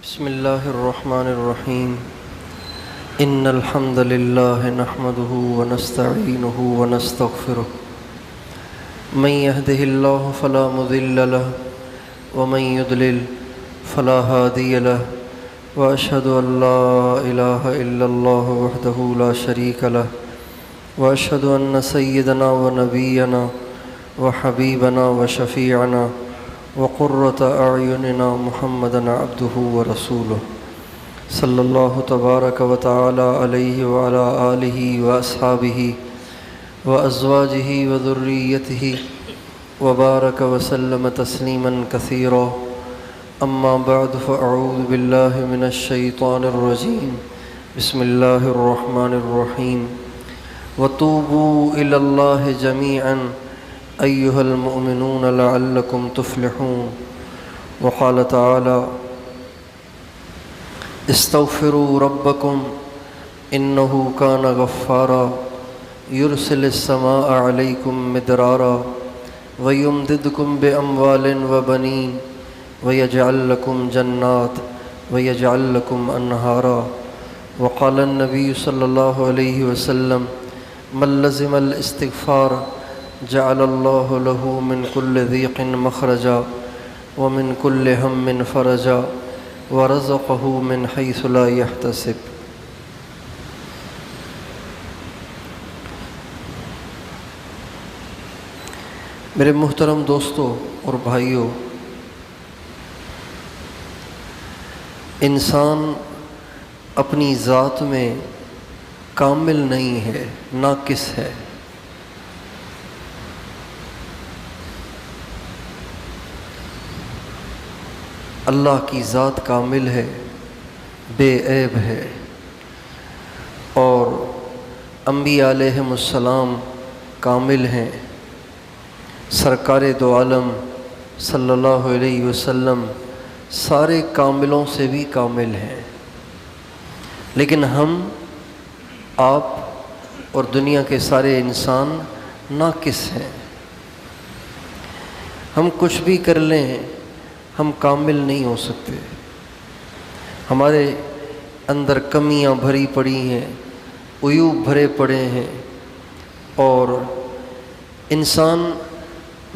بسم الله الرحمن الرحيم إن الحمد لله نحمده ونستعينه ونستغفره من يهده الله فلا مضل له ومن يضلل فلا هادي له وأشهد أن لا إله إلا الله وحده لا شريك له وأشهد أن سيدنا ونبينا وحبيبنا وشفيعنا وقرة أعيننا محمدًا عبده ورسوله صلى الله تبارك وتعالى عليه وعلى آله وأصحابه وأزواجه وذريته وبارك وسلم تسليمًا كثيرا أما بعد فأعوذ بالله من الشيطان الرجيم بسم الله الرحمن الرحيم وتوبوا إلى الله جميعًا أيها المؤمنون لعلكم تفلحون وقال تعالى استغفروا ربكم إنه كان غفارا يرسل السماء عليكم مدرارا ويمددكم بأموال وبنين ويجعل لكم جنات ويجعل لكم أنهارا وقال النبي صلى الله عليه وسلم من لزم الاستغفار جعل الله له من كل ضيق مخرجا ومن كل هم فرجا ورزقه من حيث لا يحتسب۔ میرے محترم دوستو اور بھائیو، انسان اپنی ذات میں کامل نہیں ہے، ناقص ہے۔ اللہ کی ذات کامل ہے، بے عیب ہے، اور انبیاء علیہم السلام کامل ہیں۔ سرکار دو عالم صلی اللہ علیہ وسلم سارے کاملوں سے بھی کامل ہیں، لیکن ہم، آپ اور دنیا کے سارے انسان ناقص ہیں۔ ہم کچھ بھی کر لیں، ہم کامل نہیں ہو سکتے۔ ہمارے اندر کمیاں بھری پڑی ہیں، عیوب بھرے پڑے ہیں، اور انسان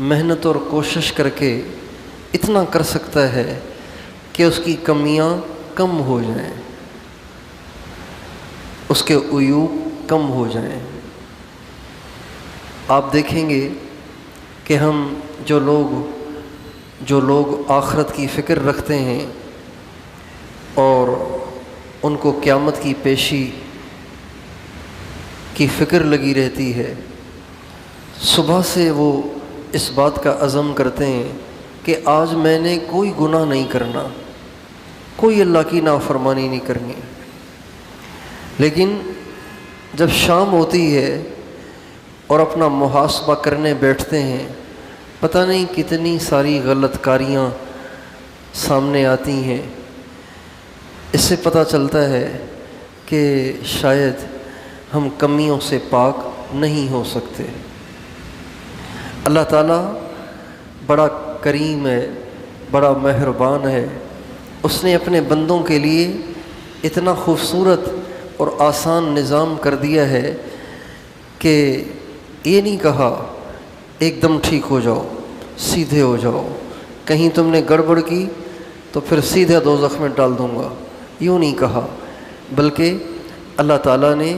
محنت اور کوشش کر کے اتنا کر سکتا ہے کہ اس کی کمیاں کم ہو جائیں، اس کے عیوب کم ہو جائیں۔ آپ دیکھیں گے کہ ہم جو لوگ آخرت کی فکر رکھتے ہیں اور ان کو قیامت کی پیشی کی فکر لگی رہتی ہے، صبح سے وہ اس بات کا عزم کرتے ہیں کہ آج میں نے کوئی گناہ نہیں کرنا، کوئی اللہ کی نافرمانی نہیں کرنی، لیکن جب شام ہوتی ہے اور اپنا محاسبہ کرنے بیٹھتے ہیں، پتہ نہیں کتنی ساری غلط کاریاں سامنے آتی ہیں۔ اس سے پتہ چلتا ہے کہ شاید ہم کمیوں سے پاک نہیں ہو سکتے۔ اللہ تعالیٰ بڑا کریم ہے، بڑا مہربان ہے۔ اس نے اپنے بندوں کے لیے اتنا خوبصورت اور آسان نظام کر دیا ہے کہ یہ نہیں کہا ایک دم ٹھیک ہو جاؤ، سیدھے ہو جاؤ، کہیں تم نے گڑبڑ کی تو پھر سیدھے دوزخ میں ڈال دوں گا، یوں نہیں کہا، بلکہ اللہ تعالیٰ نے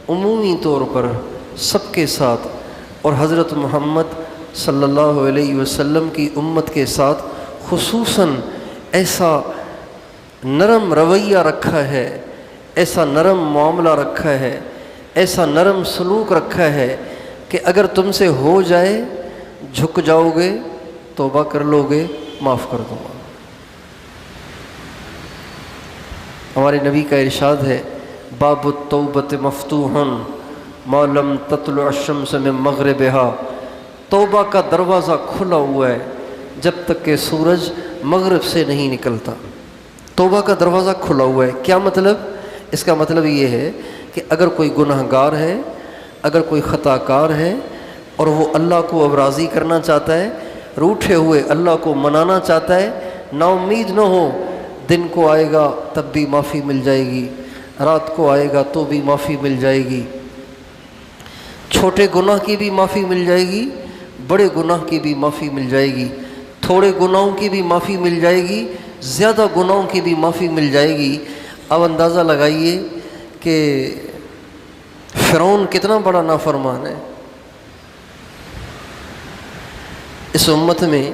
عمومی طور پر سب کے ساتھ اور حضرت محمد صلی اللہ علیہ وسلم کی امت کے ساتھ خصوصاً ایسا نرم رویہ رکھا ہے، ایسا نرم معاملہ رکھا ہے، ایسا نرم سلوک رکھا ہے کہ اگر تم سے ہو جائے، جھک جاؤ گے، توبہ کر لو گے، معاف کر دوں گا۔ ہمارے نبی کا ارشاد ہے، باب التوبۃ مفتوح ما لم تطلع الشمس من مغربها، توبہ کا دروازہ کھلا ہوا ہے جب تک کہ سورج مغرب سے نہیں نکلتا۔ توبہ کا دروازہ کھلا ہوا ہے، کیا مطلب؟ اس کا مطلب یہ ہے کہ اگر کوئی گناہ گار ہے، اگر کوئی خطا کار ہے اور وہ اللہ کو اب راضی کرنا چاہتا ہے، روٹھے ہوئے اللہ کو منانا چاہتا ہے، نا امید نہ ہو دن کو آئے گا تب بھی معافی مل جائے گی، رات کو آئے گا تو بھی معافی مل جائے گی، چھوٹے گناہ کی بھی معافی مل جائے گی، بڑے گناہ کی بھی معافی مل جائے گی، تھوڑے گناہوں کی بھی معافی مل جائے گی، زیادہ گناہوں کی بھی معافی مل جائے گی۔ اب اندازہ لگائیے کہ فرعون کتنا بڑا نافرمان ہے۔ اس امت میں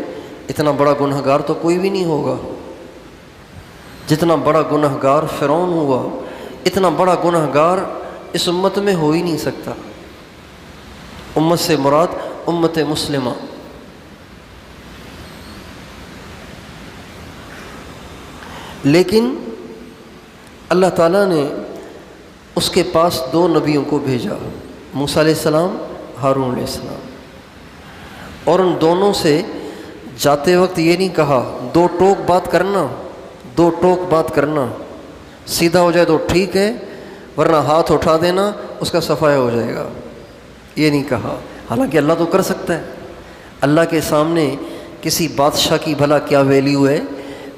اتنا بڑا گنہگار تو کوئی بھی نہیں ہوگا، جتنا بڑا گنہگار فرعون ہوا اتنا بڑا گنہگار اس امت میں ہو ہی نہیں سکتا۔ امت سے مراد امت مسلمہ۔ لیکن اللہ تعالیٰ نے اس کے پاس دو نبیوں کو بھیجا، موسیٰ علیہ السلام، ہارون علیہ السلام، اور ان دونوں سے جاتے وقت یہ نہیں کہا دو ٹوک بات کرنا، دو ٹوک بات کرنا، سیدھا ہو جائے تو ٹھیک ہے ورنہ ہاتھ اٹھا دینا اس کا صفایا ہو جائے گا، یہ نہیں کہا۔ حالانکہ اللہ تو کر سکتا ہے، اللہ کے سامنے کسی بادشاہ کی بھلا کیا ویلیو ہے،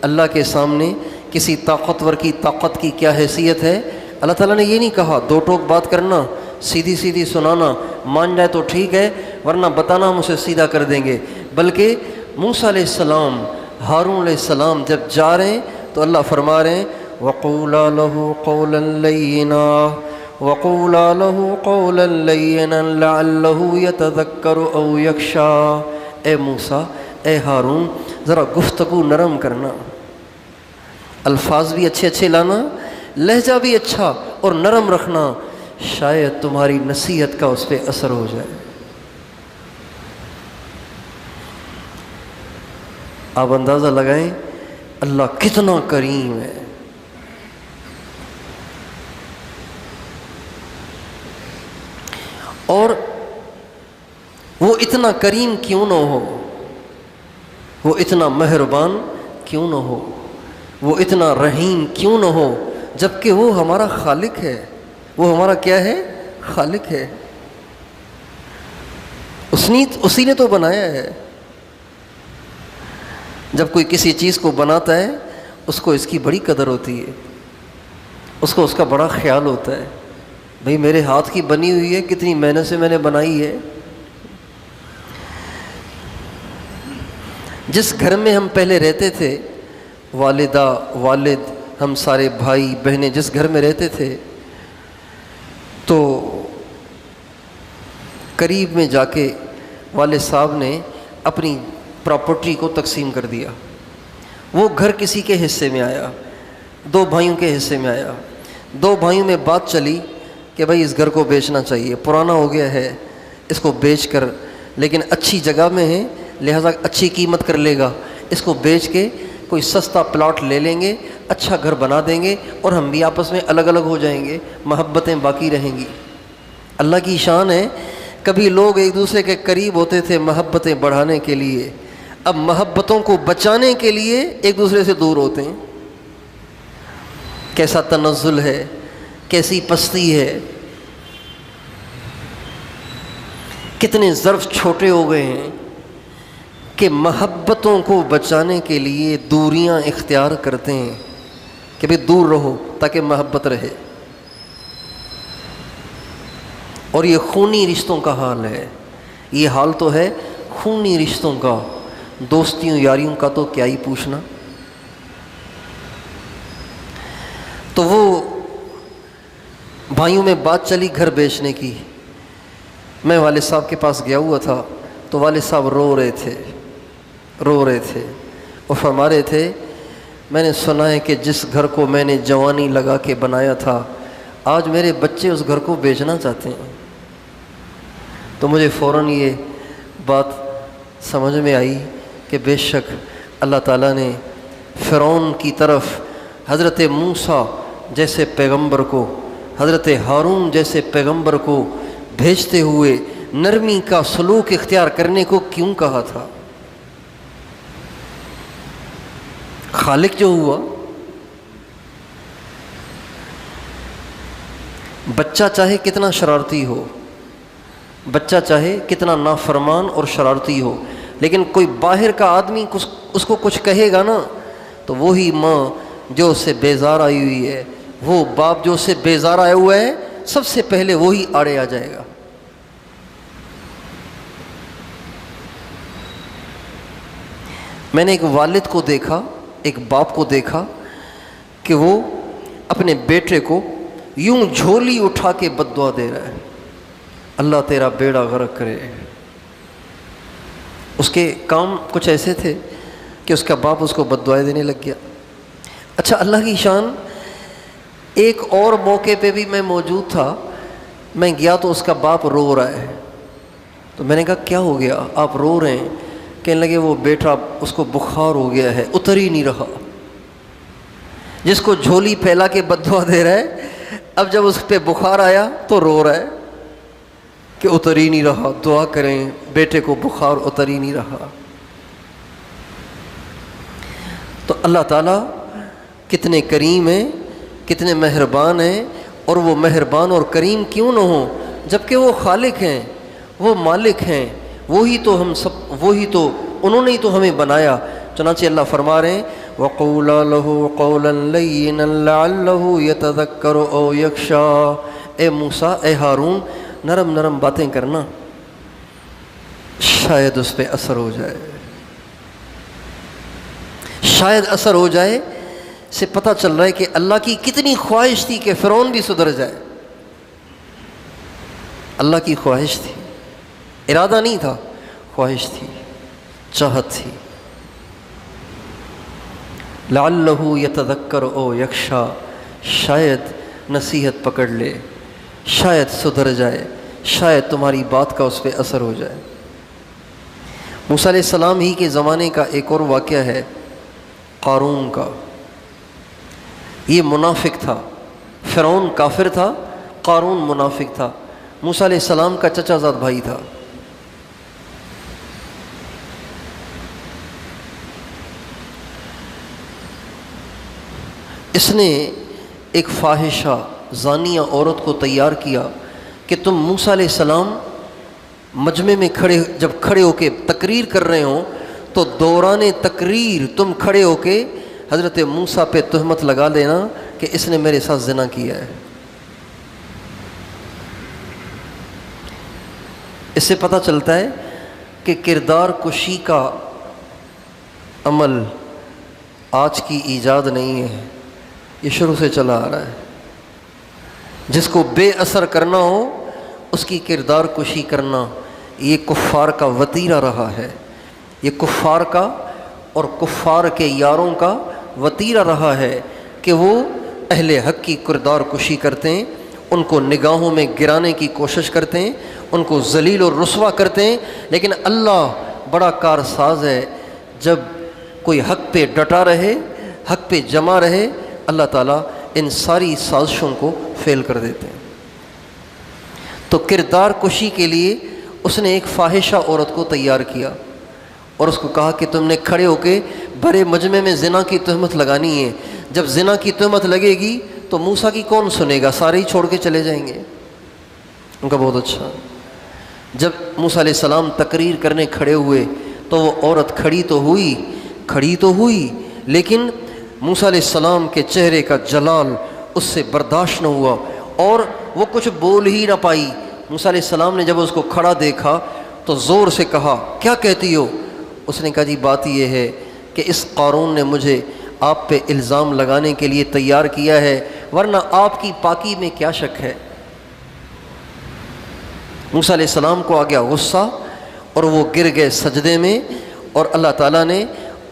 اللہ کے سامنے کسی طاقتور کی طاقت کی کیا حیثیت ہے۔ اللہ تعالیٰ نے یہ نہیں کہا دو ٹوک بات کرنا، سیدھی سیدھی سنانا، مان جائے تو ٹھیک ہے ورنہ بتانا ہم اسے سیدھا کر دیں گے، بلکہ موسیٰ علیہ السلام، ہارون علیہ السلام جب جا رہے ہیں تو اللہ فرما رہے ہیں وَقُولَا لَهُ قَوْلًا لَيِّنًا وَقُولَا لَهُ قَوْلًا لَيِّنًا لَعَلَّهُ يَتَذَكَّرُ أَوْ يَخْشَىٰ۔ اے موسیٰ، اے ہارون، ذرا گفتگو نرم کرنا، الفاظ بھی اچھے اچھے لانا، لہجہ بھی اچھا اور نرم رکھنا، شاید تمہاری نصیحت کا اس پہ اثر ہو جائے۔ آپ اندازہ لگائیں اللہ کتنا کریم ہے۔ اور وہ اتنا کریم کیوں نہ ہو، وہ اتنا مہربان کیوں نہ ہو، وہ اتنا رحیم کیوں نہ ہو، جبکہ وہ ہمارا خالق ہے، وہ ہمارا کیا ہے؟ خالق ہے، اسی نے تو بنایا ہے۔ جب کوئی کسی چیز کو بناتا ہے اس کو اس کی بڑی قدر ہوتی ہے، اس کو اس کا بڑا خیال ہوتا ہے، بھئی میرے ہاتھ کی بنی ہوئی ہے، کتنی محنت سے میں نے بنائی ہے۔ جس گھر میں ہم پہلے رہتے تھے، والدہ، والد، ہم سارے بھائی بہنیں جس گھر میں رہتے تھے، تو قریب میں جا کے والد صاحب نے اپنی پراپرٹی کو تقسیم کر دیا۔ وہ گھر کسی کے حصے میں آیا، دو بھائیوں کے حصے میں آیا، دو بھائیوں میں بات چلی کہ بھائی اس گھر کو بیچنا چاہیے، پرانا ہو گیا ہے، اس کو بیچ کر، لیکن اچھی جگہ میں ہے لہذا اچھی قیمت کر لے گا، اس کو بیچ کے کوئی سستا پلاٹ لے لیں گے، اچھا گھر بنا دیں گے اور ہم بھی آپس میں الگ الگ ہو جائیں گے، محبتیں باقی رہیں گی۔ اللہ کی شان ہے، کبھی لوگ ایک دوسرے کے قریب ہوتے تھے محبتیں بڑھانے کے لیے، اب محبتوں کو بچانے کے لیے ایک دوسرے سے دور ہوتے ہیں۔ کیسا تنزل ہے، کیسی پستی ہے، کتنے ظرف چھوٹے ہو گئے ہیں کہ محبتوں کو بچانے کے لیے دوریاں اختیار کرتے ہیں کہ بھی دور رہو تاکہ محبت رہے۔ اور یہ خونی رشتوں کا حال ہے، یہ حال تو ہے خونی رشتوں کا، دوستیوں یاریوں کا تو کیا ہی پوچھنا۔ تو وہ بھائیوں میں بات چلی گھر بیچنے کی، میں والد صاحب کے پاس گیا ہوا تھا تو والد صاحب رو رہے تھے اور فرما رہے تھے میں نے سنا ہے کہ جس گھر کو میں نے جوانی لگا کے بنایا تھا آج میرے بچے اس گھر کو بیچنا چاہتے ہیں۔ تو مجھے فوراً یہ بات سمجھ میں آئی کہ بے شک اللہ تعالیٰ نے فرعون کی طرف حضرت موسیٰ جیسے پیغمبر کو، حضرت ہارون جیسے پیغمبر کو بھیجتے ہوئے نرمی کا سلوک اختیار کرنے کو کیوں کہا تھا؟ خالق جو ہوا، بچہ چاہے کتنا شرارتی ہو، بچہ چاہے کتنا نافرمان اور شرارتی ہو، لیکن کوئی باہر کا آدمی اس کو کچھ کہے گا نا تو وہی ماں جو اس سے بیزار آئی ہوئی ہے، وہ باپ جو اس سے بیزار آیا ہوا ہے، سب سے پہلے وہی آڑے آ جائے گا۔ میں نے ایک والد کو دیکھا، ایک باپ کو دیکھا کہ وہ اپنے بیٹے کو یوں جھولی اٹھا کے بد دعا دے رہا ہے، اللہ تیرا بیڑا غرق کرے۔ اس کے کام کچھ ایسے تھے کہ اس کا باپ اس کو بد دعائیں دینے لگ گیا۔ اچھا، اللہ کی شان، ایک اور موقع پہ بھی میں موجود تھا، میں گیا تو اس کا باپ رو رہا ہے، تو میں نے کہا کیا ہو گیا، آپ رو رہے ہیں؟ کہنے لگے وہ بیٹا اس کو بخار ہو گیا ہے، اتر ہی نہیں رہا۔ جس کو جھولی پھیلا کے بد دعا دے رہا ہے، اب جب اس پہ بخار آیا تو رو رہا ہے کہ اتر ہی نہیں رہا، دعا کریں بیٹے کو بخار اتر ہی نہیں رہا۔ تو اللہ تعالیٰ کتنے کریم ہیں، کتنے مہربان ہیں، اور وہ مہربان اور کریم کیوں نہ ہوں جبکہ وہ خالق ہیں، وہ مالک ہیں، وہی تو ہم سب، وہی تو انہوں نے ہی تو ہمیں بنایا۔ چنانچہ اللہ فرما رہے ہیں وَقُولَا لَهُ قَوْلًا لَيِّنًا لَعَلَّهُ يَتَذَكَّرُ أَوْ يَخْشَىٰ، اے موسیٰ، اے ہارون، نرم نرم باتیں کرنا، شاید اس پہ اثر ہو جائے، شاید اثر ہو جائے۔ سے پتہ چل رہا ہے کہ اللہ کی کتنی خواہش تھی کہ فرعون بھی سدھر جائے۔ اللہ کی خواہش تھی، ارادہ نہیں تھا، خواہش تھی، چاہت تھی۔ لعلہ یتذکر او یخشی، شاید نصیحت پکڑ لے، شاید سدھر جائے، شاید تمہاری بات کا اس پہ اثر ہو جائے۔ موسیٰ علیہ السلام ہی کے زمانے کا ایک اور واقعہ ہے، قارون کا۔ یہ منافق تھا، فرعون کافر تھا، قارون منافق تھا، موسیٰ علیہ السلام کا چچا زاد بھائی تھا۔ اس نے ایک فاحشہ زانیہ عورت کو تیار کیا کہ تم موسیٰ علیہ السلام مجمع میں جب کھڑے ہو کے تقریر کر رہے ہوں تو دوران تقریر تم کھڑے ہو کے حضرت موسیٰ پہ تہمت لگا دینا کہ اس نے میرے ساتھ زنا کیا ہے۔ اس سے پتہ چلتا ہے کہ کردار کشی کا عمل آج کی ایجاد نہیں ہے، یہ شروع سے چلا آ رہا ہے۔ جس کو بے اثر کرنا ہو اس کی کردار کشی کرنا، یہ کفار کا وتیرہ رہا ہے، یہ کفار کا اور کفار کے یاروں کا وتیرہ رہا ہے کہ وہ اہل حق کی کردار کشی کرتے ہیں، ان کو نگاہوں میں گرانے کی کوشش کرتے ہیں، ان کو ذلیل اور رسوا کرتے ہیں۔ لیکن اللہ بڑا کارساز ہے، جب کوئی حق پہ ڈٹا رہے، حق پہ جمع رہے، اللہ تعالیٰ ان ساری سازشوں کو فیل کر دیتے ہیں۔ تو کردار کشی کے لیے اس نے ایک فاحشہ عورت کو تیار کیا اور اس کو کہا کہ تم نے کھڑے ہو کے بڑے مجمع میں زنا کی تہمت لگانی ہے، جب زنا کی تہمت لگے گی تو موسیٰ کی کون سنے گا، سارے ہی چھوڑ کے چلے جائیں گے۔ ان کا بہت اچھا۔ جب موسیٰ علیہ السلام تقریر کرنے کھڑے ہوئے تو وہ عورت کھڑی تو ہوئی لیکن موسیٰ علیہ السلام کے چہرے کا جلال اس سے برداشت نہ ہوا اور وہ کچھ بول ہی نہ پائی۔ موسیٰ علیہ السلام نے جب اس کو کھڑا دیکھا تو زور سے کہا کیا کہتی ہو؟ اس نے کہا جی بات یہ ہے کہ اس قارون نے مجھے آپ پہ الزام لگانے کے لیے تیار کیا ہے، ورنہ آپ کی پاکی میں کیا شک ہے۔ موسیٰ علیہ السلام کو آ گیا غصہ اور وہ گر گئے سجدے میں، اور اللہ تعالیٰ نے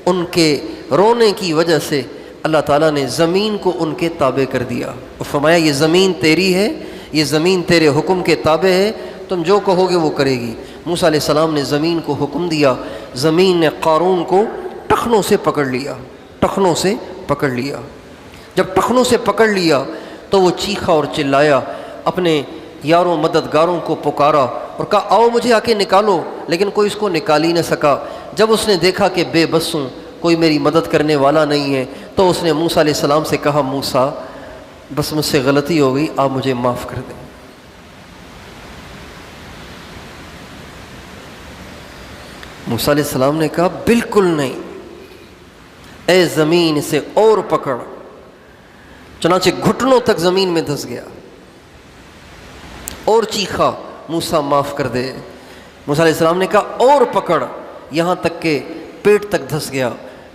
ان کے رونے کی وجہ سے اللہ تعالیٰ نے زمین کو ان کے تابع کر دیا اور فرمایا یہ زمین تیری ہے، یہ زمین تیرے حکم کے تابع ہے، تم جو کہو گے وہ کرے گی۔ موسیٰ علیہ السلام نے زمین کو حکم دیا، زمین نے قارون کو ٹخنوں سے پکڑ لیا۔ جب ٹخنوں سے پکڑ لیا تو وہ چیخا اور چلایا، اپنے یاروں مددگاروں کو پکارا اور کہا آؤ مجھے آ کے نکالو، لیکن کوئی اس کو نکال ہی نہ سکا۔ جب اس نے دیکھا کہ بے بس ہوں، کوئی میری مدد کرنے والا نہیں ہے، تو اس نے موسیٰ علیہ السلام سے کہا موسیٰ بس مجھ سے غلطی ہو گئی، آپ مجھے معاف کر دیں۔ موسیٰ علیہ السلام نے کہا بالکل نہیں، اے زمین اسے اور پکڑ، چنانچہ گھٹنوں تک زمین میں دھس گیا اور چیخا موسیٰ معاف کر دے۔ موسیٰ علیہ السلام نے کہا اور پکڑ، یہاں تک کہ پیٹ تک دھس گیا۔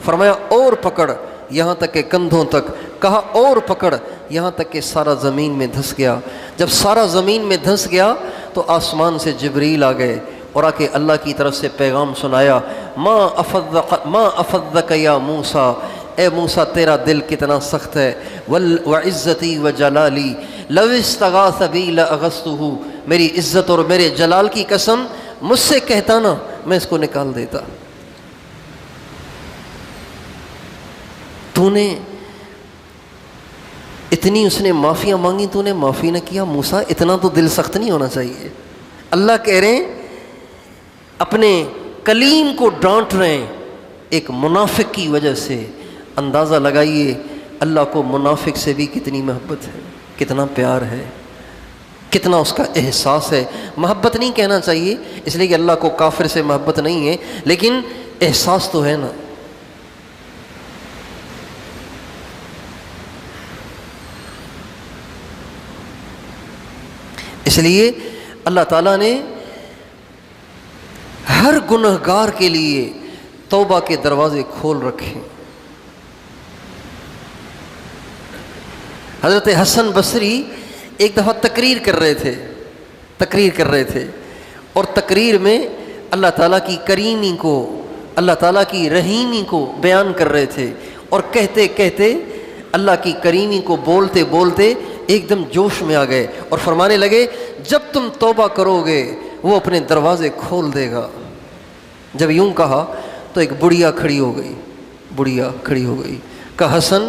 فرمایا اور پکڑ، یہاں تک کہ کندھوں تک۔ کہا اور پکڑ، یہاں تک کہ سارا زمین میں دھس گیا۔ جب سارا زمین میں دھس گیا تو آسمان سے جبریل آ گئے اور آ کے اللہ کی طرف سے پیغام سنایا، ما افضک یا موسیٰ، اے موسیٰ تیرا دل کتنا سخت ہے، وعزتی وجلالی لو استغاث بی لاغثتہ، میری عزت اور میرے جلال کی قسم مجھ سے کہتا نا میں اس کو نکال دیتا۔ تو نے اتنی اس نے معافیاں مانگی، تو نے معافی نہ کیا۔ موسیٰ اتنا تو دل سخت نہیں ہونا چاہیے۔ اللہ کہہ رہے ہیں اپنے کلیم کو ڈانٹ رہے ہیں ایک منافق کی وجہ سے۔ اندازہ لگائیے اللہ کو منافق سے بھی کتنی محبت ہے، کتنا پیار ہے، کتنا اس کا احساس ہے۔ محبت نہیں کہنا چاہیے اس لیے کہ اللہ کو کافر سے محبت نہیں ہے، لیکن احساس تو ہے نا۔ اس لیے اللہ تعالیٰ نے ہر گنہگار کے لیے توبہ کے دروازے کھول رکھے۔ حضرت حسن بصری ایک دفعہ تقریر کر رہے تھے اور تقریر میں اللہ تعالیٰ کی کریمی کو، اللہ تعالیٰ کی رحیمی کو بیان کر رہے تھے، اور کہتے کہتے اللہ کی کریمی کو بولتے بولتے ایک دم جوش میں آ گئے اور فرمانے لگے جب تم توبہ کرو گے وہ اپنے دروازے کھول دے گا۔ جب یوں کہا تو ایک بڑھیا کھڑی ہو گئی۔ کہا حسن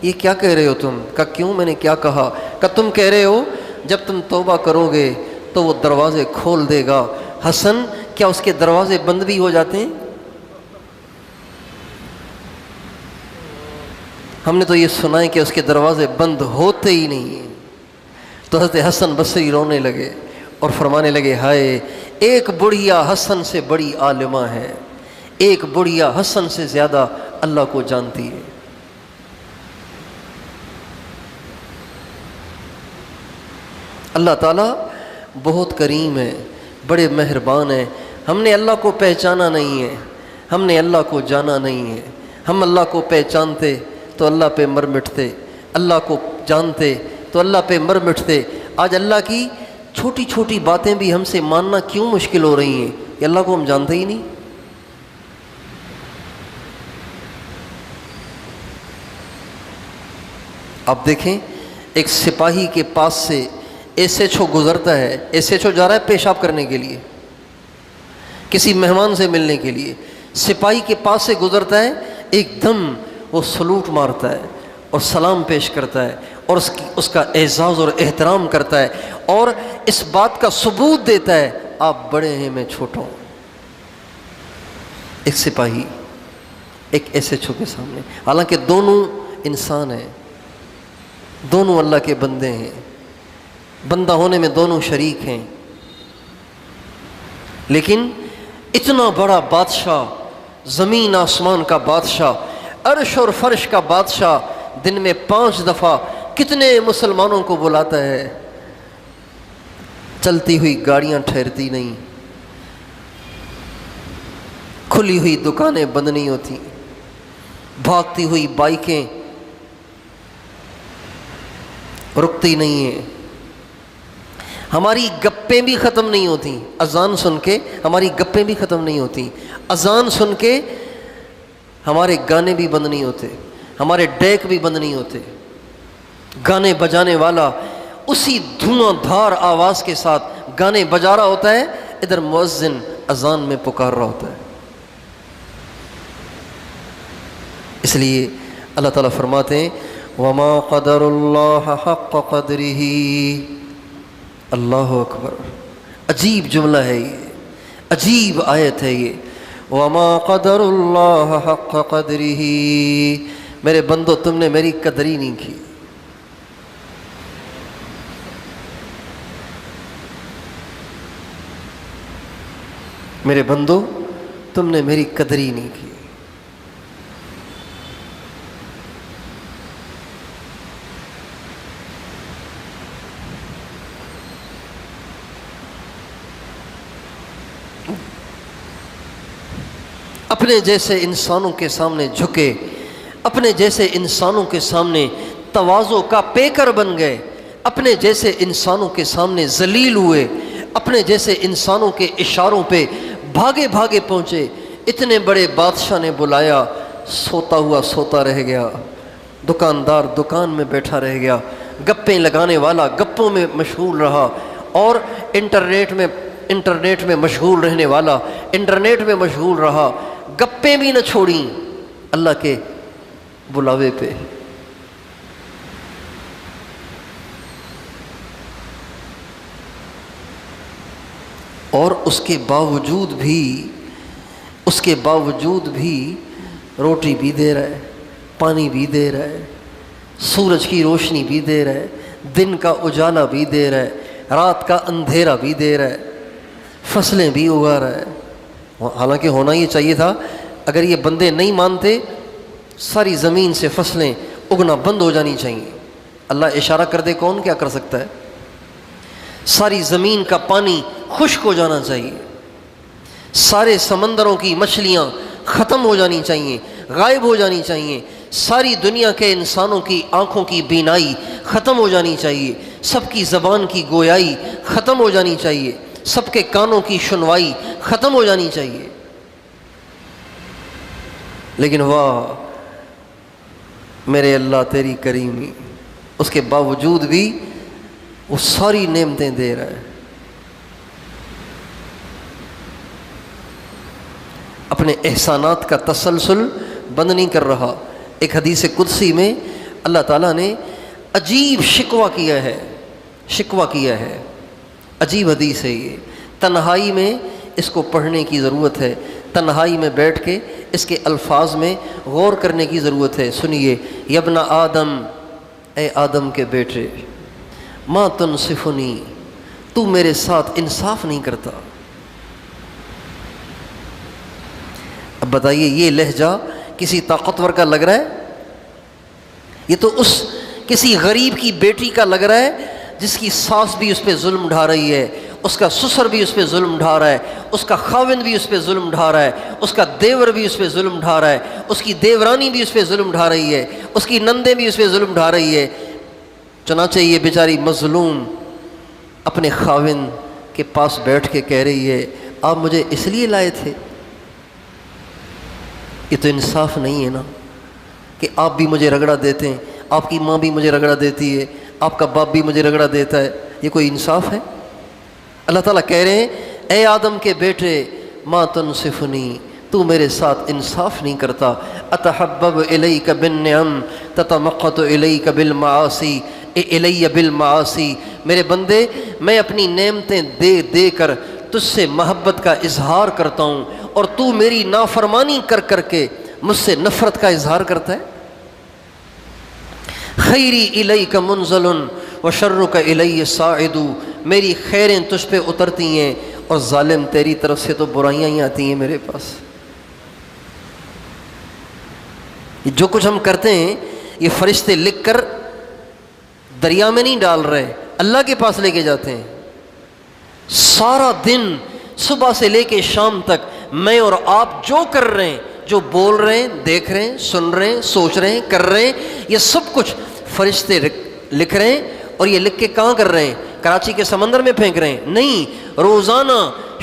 یہ کیا کہہ رہے ہو تم؟ کہا کیوں، میں نے کیا کہا؟ کہا تم کہہ رہے ہو جب تم توبہ کرو گے تو وہ دروازے کھول دے گا۔ حسن کیا اس کے دروازے بند بھی ہو جاتے ہیں؟ ہم نے تو یہ سنا ہے کہ اس کے دروازے بند ہوتے ہی نہیں ہیں۔ تو حضرت حسن بصری رونے لگے اور فرمانے لگے ہائے، ایک بڑھیا حسن سے بڑی عالمہ ہے، ایک بڑھیا حسن سے زیادہ اللہ کو جانتی ہے۔ اللہ تعالیٰ بہت کریم ہے، بڑے مہربان ہیں۔ ہم نے اللہ کو پہچانا نہیں ہے، ہم نے اللہ کو جانا نہیں ہے۔ ہم اللہ کو پہچانتے تو اللہ پہ مر مٹتے، اللہ کو جانتے تو اللہ پہ مر مٹتے۔ آج اللہ کی چھوٹی چھوٹی باتیں بھی ہم سے ماننا کیوں مشکل ہو رہی ہیں کہ اللہ کو ہم جانتے ہی نہیں۔ آپ دیکھیں ایک سپاہی کے پاس سے ایس ایچ او گزرتا ہے، ایس ایچ او جا رہا ہے پیشاب کرنے کے لیے، کسی مہمان سے ملنے کے لیے، سپاہی کے پاس سے گزرتا ہے، ایک دم وہ سلوٹ مارتا ہے اور سلام پیش کرتا ہے اور اس کا اعزاز اور احترام کرتا ہے اور اس بات کا ثبوت دیتا ہے آپ بڑے ہیں میں چھوٹا ہوں۔ ایک سپاہی ایک ایس ایچ او کے سامنے، حالانکہ دونوں انسان ہیں، دونوں اللہ کے بندے ہیں، بندہ ہونے میں دونوں شریک ہیں، لیکن اتنا بڑا بادشاہ، زمین آسمان کا بادشاہ، عرش اور فرش کا بادشاہ دن میں 5 دفعہ کتنے مسلمانوں کو بلاتا ہے۔ چلتی ہوئی گاڑیاں ٹھہرتی نہیں، کھلی ہوئی دکانیں بند نہیں ہوتی، بھاگتی ہوئی بائکیں رکتی نہیں ہیں، ہماری گپیں بھی ختم نہیں ہوتی، اذان سن کے ہماری گپیں بھی ختم نہیں ہوتی، اذان سن کے ہمارے گانے بھی بند نہیں ہوتے، ہمارے ڈیک بھی بند نہیں ہوتے۔ گانے بجانے والا اسی دھواں دھار آواز کے ساتھ گانے بجا رہا ہوتا ہے، ادھر مؤذن اذان میں پکار رہا ہوتا ہے۔ اس لیے اللہ تعالیٰ فرماتے ہیں وَمَا قَدَرُ اللَّهَ حَقَّ قَدْرِهِ۔ اللہ اکبر، عجیب جملہ ہے یہ، عجیب آیت ہے یہ، وَمَا قَدَرُ اللَّهَ حَقَّ قَدْرِهِ۔ میرے بندو تم نے میری قدر ہی نہیں کی، میرے بندو تم نے میری قدر ہی نہیں کی۔ اپنے جیسے انسانوں کے سامنے جھکے، اپنے جیسے انسانوں کے سامنے تواضع کا پیکر بن گئے، اپنے جیسے انسانوں کے سامنے ذلیل ہوئے، اپنے جیسے انسانوں کے اشاروں پہ بھاگے بھاگے پہنچے۔ اتنے بڑے بادشاہ نے بلایا، سوتا ہوا سوتا رہ گیا، دکاندار دکان میں بیٹھا رہ گیا، گپیں لگانے والا گپوں میں مشغول رہا، اور انٹرنیٹ میں مشغول رہنے والا انٹرنیٹ میں مشغول رہا، گپیں بھی نہ چھوڑیں اللہ کے بلاوے پہ۔ اور اس کے باوجود بھی روٹی بھی دے رہا ہے، پانی بھی دے رہا ہے، سورج کی روشنی بھی دے رہا ہے، دن کا اجالا بھی دے رہا ہے، رات کا اندھیرا بھی دے رہا ہے، فصلیں بھی اگا رہا ہے۔ حالانکہ ہونا یہ چاہیے تھا، اگر یہ بندے نہیں مانتے ساری زمین سے فصلیں اگنا بند ہو جانی چاہیے۔ اللہ اشارہ کر دے کون کیا کر سکتا ہے؟ ساری زمین کا پانی خشک ہو جانا چاہیے، سارے سمندروں کی مچھلیاں ختم ہو جانی چاہیے، غائب ہو جانی چاہیے، ساری دنیا کے انسانوں کی آنکھوں کی بینائی ختم ہو جانی چاہیے، سب کی زبان کی گویائی ختم ہو جانی چاہیے، سب کے کانوں کی سنوائی ختم ہو جانی چاہیے۔ لیکن واہ میرے اللہ تیری کریمی، اس کے باوجود بھی وہ ساری نعمتیں دے رہا ہے۔ اپنے احسانات کا تسلسل بند نہیں کر رہا۔ ایک حدیث قدسی میں اللہ تعالیٰ نے عجیب شکوہ کیا ہے، عجیب حدیث ہے یہ، تنہائی میں اس کو پڑھنے کی ضرورت ہے، تنہائی میں بیٹھ کے اس کے الفاظ میں غور کرنے کی ضرورت ہے۔ سنیے، یبن آدم، اے آدم کے بیٹے، ما تنصفنی، تو میرے ساتھ انصاف نہیں کرتا۔ اب بتائیے یہ لہجہ کسی طاقتور کا لگ رہا ہے؟ یہ تو اس کسی غریب کی بیٹی کا لگ رہا ہے جس کی ساس بھی اس پہ ظلم ڈھا رہی ہے، اس کا سسر بھی اس پہ ظلم ڈھا رہا ہے، اس کا خاوند بھی اس پہ ظلم ڈھا رہا ہے، اس کا دیور بھی اس پہ ظلم ڈھا رہا ہے، اس کی دیورانی بھی اس پہ ظلم ڈھا رہی ہے، اس کی نندیں بھی اس پہ ظلم ڈھا رہی ہے۔ چنانچہ یہ بیچاری مظلوم اپنے خاوند کے پاس بیٹھ کے کہہ رہی ہے، آپ مجھے اس لیے لائے تھے؟ یہ تو انصاف نہیں ہے نا کہ آپ بھی مجھے رگڑا دیتے ہیں، آپ کی ماں بھی مجھے رگڑا دیتی ہے، آپ کا باپ بھی مجھے رگڑا دیتا ہے، یہ کوئی انصاف ہے؟ اللہ تعالیٰ کہہ رہے ہیں، اے آدم کے بیٹے، ما تنصفنی، تو میرے ساتھ انصاف نہیں کرتا، اتحبب الیک بالنعم تتمقت الیک بالمعاصی الی بالمعاصی، میرے بندے میں اپنی نعمتیں دے دے کر تجھ سے محبت کا اظہار کرتا ہوں، اور تو میری نافرمانی کر کر کے مجھ سے نفرت کا اظہار کرتا ہے۔ خیری الیک منزل وشرک الی صاعد، میری خیریں تجھ پہ اترتی ہیں اور ظالم تیری طرف سے تو برائیاں ہی آتی ہیں میرے پاس۔ جو کچھ ہم کرتے ہیں یہ فرشتے لکھ کر دریا میں نہیں ڈال رہے، اللہ کے پاس لے کے جاتے ہیں۔ سارا دن صبح سے لے کے شام تک میں اور آپ جو کر رہے ہیں، جو بول رہے ہیں، دیکھ رہے ہیں، سن رہے ہیں، سوچ رہے ہیں، کر رہے ہیں، یہ سب کچھ فرشتے لکھ رہے ہیں۔ اور یہ لکھ کے کہاں کر رہے ہیں؟ کراچی کے سمندر میں پھینک رہے ہیں؟ نہیں، روزانہ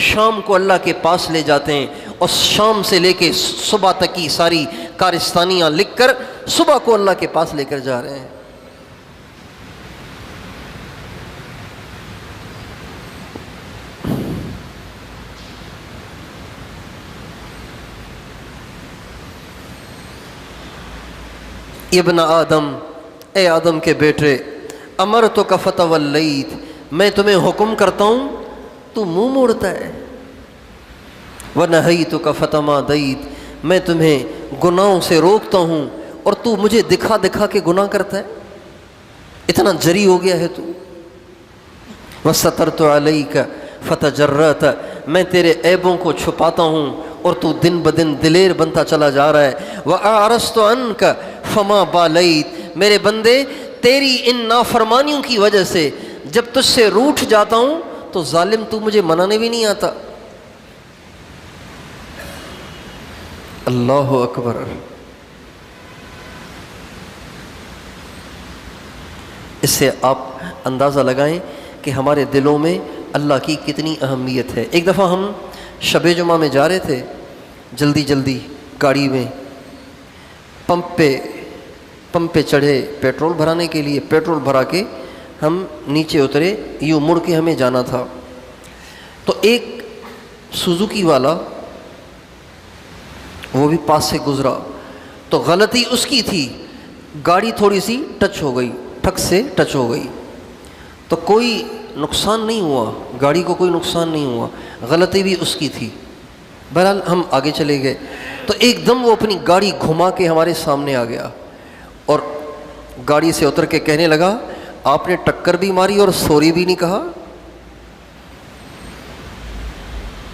شام کو اللہ کے پاس لے جاتے ہیں، اور شام سے لے کے صبح تک کی ساری کارستانیاں لکھ کر صبح کو اللہ کے پاس لے کر جا رہے ہیں۔ ابن آدم، اے آدم کے بیٹے، امرتک فتولیت، میں تمہیں حکم کرتا ہوں تو منہ موڑتا ہے، ونہیتک فتمادیت، میں تمہیں گناہوں سے روکتا ہوں اور تو مجھے دکھا دکھا کے گناہ کرتا ہے، اتنا جری ہو گیا ہے تو۔ وسترت علیک فتجرأت، میں تیرے عیبوں کو چھپاتا ہوں اور تو دن بدن دلیر بنتا چلا جا رہا ہے۔ وَأَعْرَضْتُ عَنْكَ فَمَا بَالَيْتَ، میرے بندے تیری ان نافرمانیوں کی وجہ سے جب تجھ سے روٹھ جاتا ہوں تو ظالم تو مجھے منانے بھی نہیں آتا۔ اللہ اکبر۔ اس سے آپ اندازہ لگائیں کہ ہمارے دلوں میں اللہ کی کتنی اہمیت ہے۔ ایک دفعہ ہم شب جمعہ میں جا رہے تھے، جلدی جلدی گاڑی میں، پمپ پہ چڑھے پیٹرول بھرانے کے لیے، پیٹرول بھرا کے ہم نیچے اترے، یوں مڑ کے ہمیں جانا تھا۔ تو ایک سوزوکی والا وہ بھی پاس سے گزرا، تو غلطی اس کی تھی، گاڑی تھوڑی سی ٹچ ہو گئی، ٹھک سے ٹچ ہو گئی، تو کوئی نقصان نہیں ہوا، گاڑی کو کوئی نقصان نہیں ہوا، غلطی بھی اس کی تھی۔ بہرحال ہم آگے چلے گئے، تو ایک دم وہ اپنی گاڑی گھما کے ہمارے سامنے آ گیا اور گاڑی سے اتر کے کہنے لگا، آپ نے ٹکر بھی ماری اور سوری بھی نہیں کہا؟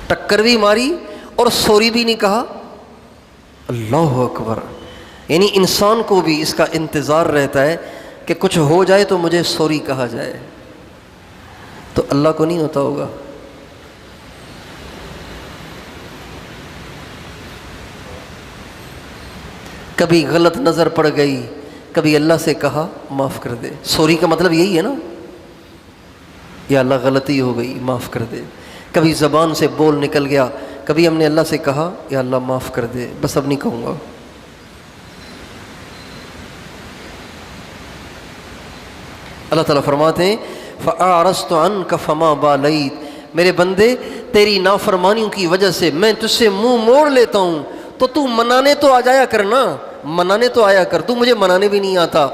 ٹکر بھی ماری اور سوری بھی نہیں کہا؟ اللہ اکبر۔ یعنی انسان کو بھی اس کا انتظار رہتا ہے کہ کچھ ہو جائے تو مجھے سوری کہا جائے، تو اللہ کو نہیں ہوتا ہوگا؟ کبھی غلط نظر پڑ گئی، کبھی اللہ سے کہا معاف کر دے۔ سوری کا مطلب یہی ہے نا، یا اللہ غلطی ہو گئی معاف کر دے۔ کبھی زبان سے بول نکل گیا، کبھی ہم نے اللہ سے کہا یا اللہ معاف کر دے، بس اب نہیں کہوں گا۔ اللہ تعالیٰ فرماتے ہیں فَأَعْرَضْتُ عَنْكَ فَمَا بَالَيْتَ، میرے بندے تیری نافرمانیوں کی وجہ سے میں تجھ سے منہ موڑ لیتا ہوں، تو منانے تو آ جایا کر نا، منانے تو آیا کر، تو مجھے منانے بھی نہیں آتا۔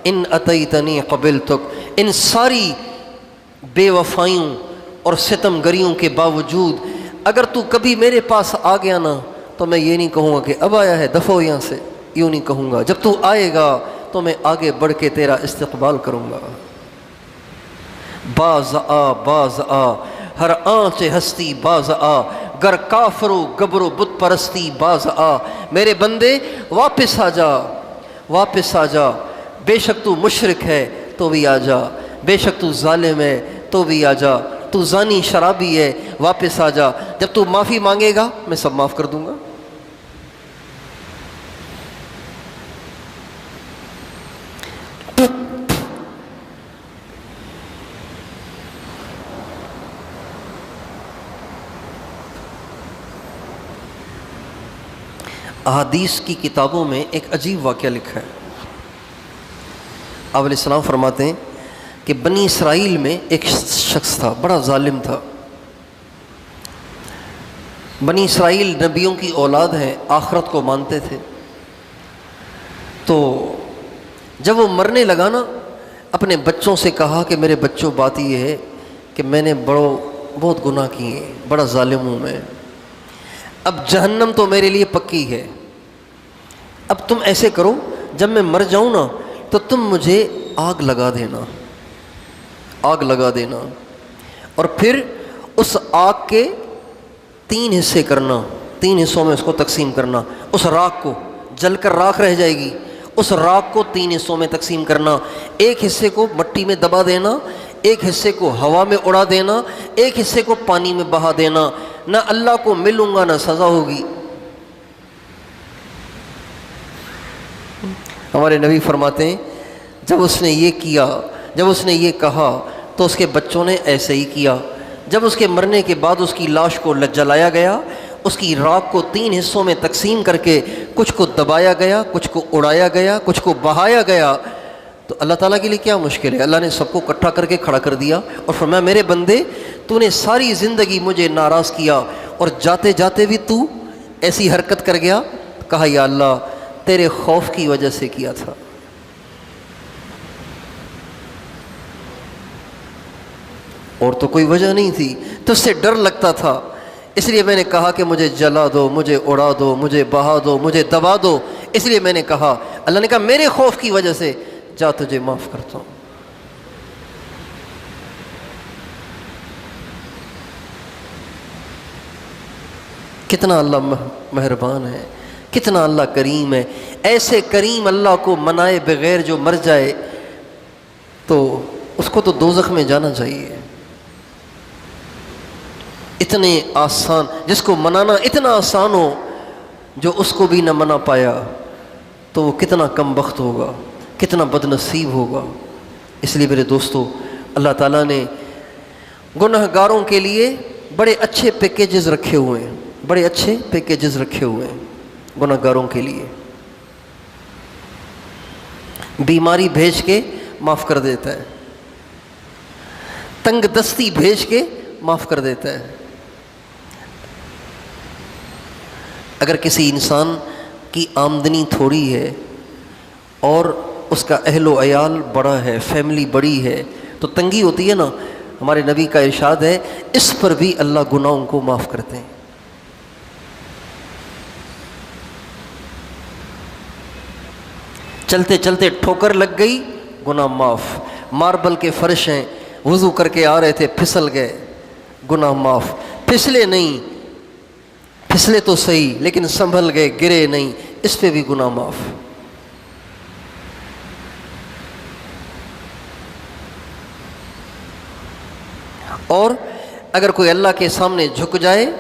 ان اتیتنی قبلتک، ان ساری بے وفائیوں اور ستم گریوں کے باوجود اگر تو کبھی میرے پاس آ گیا نا، تو میں یہ نہیں کہوں گا کہ اب آیا ہے دفع ہو یہاں سے، یوں نہیں کہوں گا۔ جب تو آئے گا تو میں آگے بڑھ کے تیرا استقبال کروں گا۔ باز آ ہر آنچ ہستی باز آ، گر کافر و گبر و بت پرستی باز آ، میرے بندے واپس آ جا، واپس آ جا، بے شک تو مشرک ہے تو بھی آ جا، بے شک تو ظالم ہے تو بھی آ جا، تو زانی شرابی ہے واپس آ جا، جب تو معافی مانگے گا میں سب معاف کر دوں گا۔ احادیث کی کتابوں میں ایک عجیب واقعہ لکھا ہے۔ آپ علیہ السلام فرماتے ہیں کہ بنی اسرائیل میں ایک شخص تھا، بڑا ظالم تھا۔ بنی اسرائیل نبیوں کی اولاد ہیں، آخرت کو مانتے تھے، تو جب وہ مرنے لگا نا، اپنے بچوں سے کہا کہ میرے بچوں بات یہ ہے کہ میں نے بہت گناہ کیے، بڑا ظالم ہوں میں، اب جہنم تو میرے لیے پکی ہے، اب تم ایسے کرو جب میں مر جاؤں نا تو تم مجھے آگ لگا دینا، آگ لگا دینا، اور پھر اس آگ کے 3 حصے کرنا، 3 حصوں میں اس کو تقسیم کرنا، اس راکھ کو جل کر راکھ رہ جائے گی، اس راکھ کو 3 حصوں میں تقسیم کرنا، ایک حصے کو مٹی میں دبا دینا، ایک حصے کو ہوا میں اڑا دینا، ایک حصے کو پانی میں بہا دینا، نہ اللہ کو ملوں گا نہ سزا ہوگی۔ ہمارے نبی فرماتے ہیں جب اس نے یہ کیا، جب اس نے یہ کہا تو اس کے بچوں نے ایسے ہی کیا۔ جب اس کے مرنے کے بعد اس کی لاش کو جلایا گیا، اس کی راکھ کو 3 حصوں میں تقسیم کر کے کچھ کو دبایا گیا، کچھ کو اڑایا گیا، کچھ کو بہایا گیا، تو اللہ تعالیٰ کے لیے کیا مشکل ہے؟ اللہ نے سب کو اکٹھا کر کے کھڑا کر دیا اور فرمایا میرے بندے تو نے ساری زندگی مجھے ناراض کیا اور جاتے جاتے بھی تو ایسی حرکت کر گیا، کہا یا اللہ تیرے خوف کی وجہ سے کیا تھا۔ اور تو کوئی وجہ نہیں تھی، تو اس سے ڈر لگتا تھا، اس لیے میں نے کہا کہ مجھے جلا دو، مجھے اڑا دو، مجھے بہا دو، مجھے دبا دو، اس لیے میں نے کہا۔ اللہ نے کہا میرے خوف کی وجہ سے جا تجھے معاف کرتا ہوں۔ کتنا اللہ مہربان ہے، کتنا اللہ کریم ہے۔ ایسے کریم اللہ کو منائے بغیر جو مر جائے تو اس کو تو دوزخ میں جانا چاہیے۔ اتنے آسان، جس کو منانا اتنا آسان ہو، جو اس کو بھی نہ منا پایا تو وہ کتنا کم بخت ہوگا، کتنا بد نصیب ہوگا۔ اس لیے میرے دوستو، اللہ تعالیٰ نے گناہ گاروں کے لیے بڑے اچھے پیکیجز رکھے ہوئے ہیں، بڑے اچھے پیکیجز رکھے ہوئے ہیں گناہ گاروں کے لیے۔ بیماری بھیج کے معاف کر دیتا ہے، تنگ دستی بھیج کے معاف کر دیتا ہے۔ اگر کسی انسان کی آمدنی تھوڑی ہے اور اس کا اہل و عیال بڑا ہے، فیملی بڑی ہے، تو تنگی ہوتی ہے نا۔ ہمارے نبی کا ارشاد ہے اس پر بھی اللہ گناہوں کو معاف کرتے ہیں۔ چلتے چلتے ٹھوکر لگ گئی، گناہ معاف۔ ماربل کے فرش ہیں، وضو کر کے آ رہے تھے، پھسل گئے، گناہ معاف۔ پھسلے نہیں، پھسلے تو صحیح لیکن سنبھل گئے، گرے نہیں، اس پہ بھی گناہ معاف۔ اور اگر کوئی اللہ کے سامنے جھک جائے،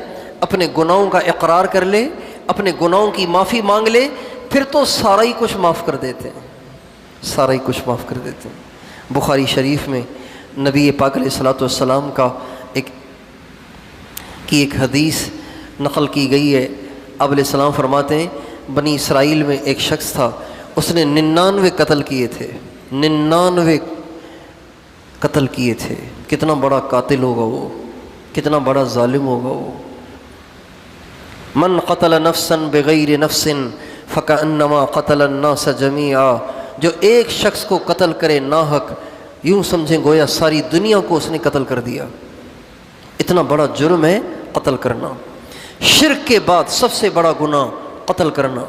اپنے گناہوں کا اقرار کر لے، اپنے گناہوں کی معافی مانگ لے، پھر تو سارا ہی کچھ معاف کر دیتے ہیں، سارا ہی کچھ معاف کر دیتے ہیں۔ بخاری شریف میں نبی پاک علیہ الصلوۃ والسلام کا ایک حدیث نقل کی گئی ہے۔ آپ علیہ السلام فرماتے ہیں بنی اسرائیل میں ایک شخص تھا، اس نے 99 قتل کیے تھے، 99 قتل کیے تھے۔ کتنا بڑا قاتل ہوگا وہ، کتنا بڑا ظالم ہوگا وہ۔ من قتل نفسا بغیر نفس فکأنما قتل الناس جميعا، جو ایک شخص کو قتل کرے ناحق، یوں سمجھیں گویا ساری دنیا کو اس نے قتل کر دیا۔ اتنا بڑا جرم ہے قتل کرنا۔ شرک کے بعد سب سے بڑا گناہ قتل کرنا،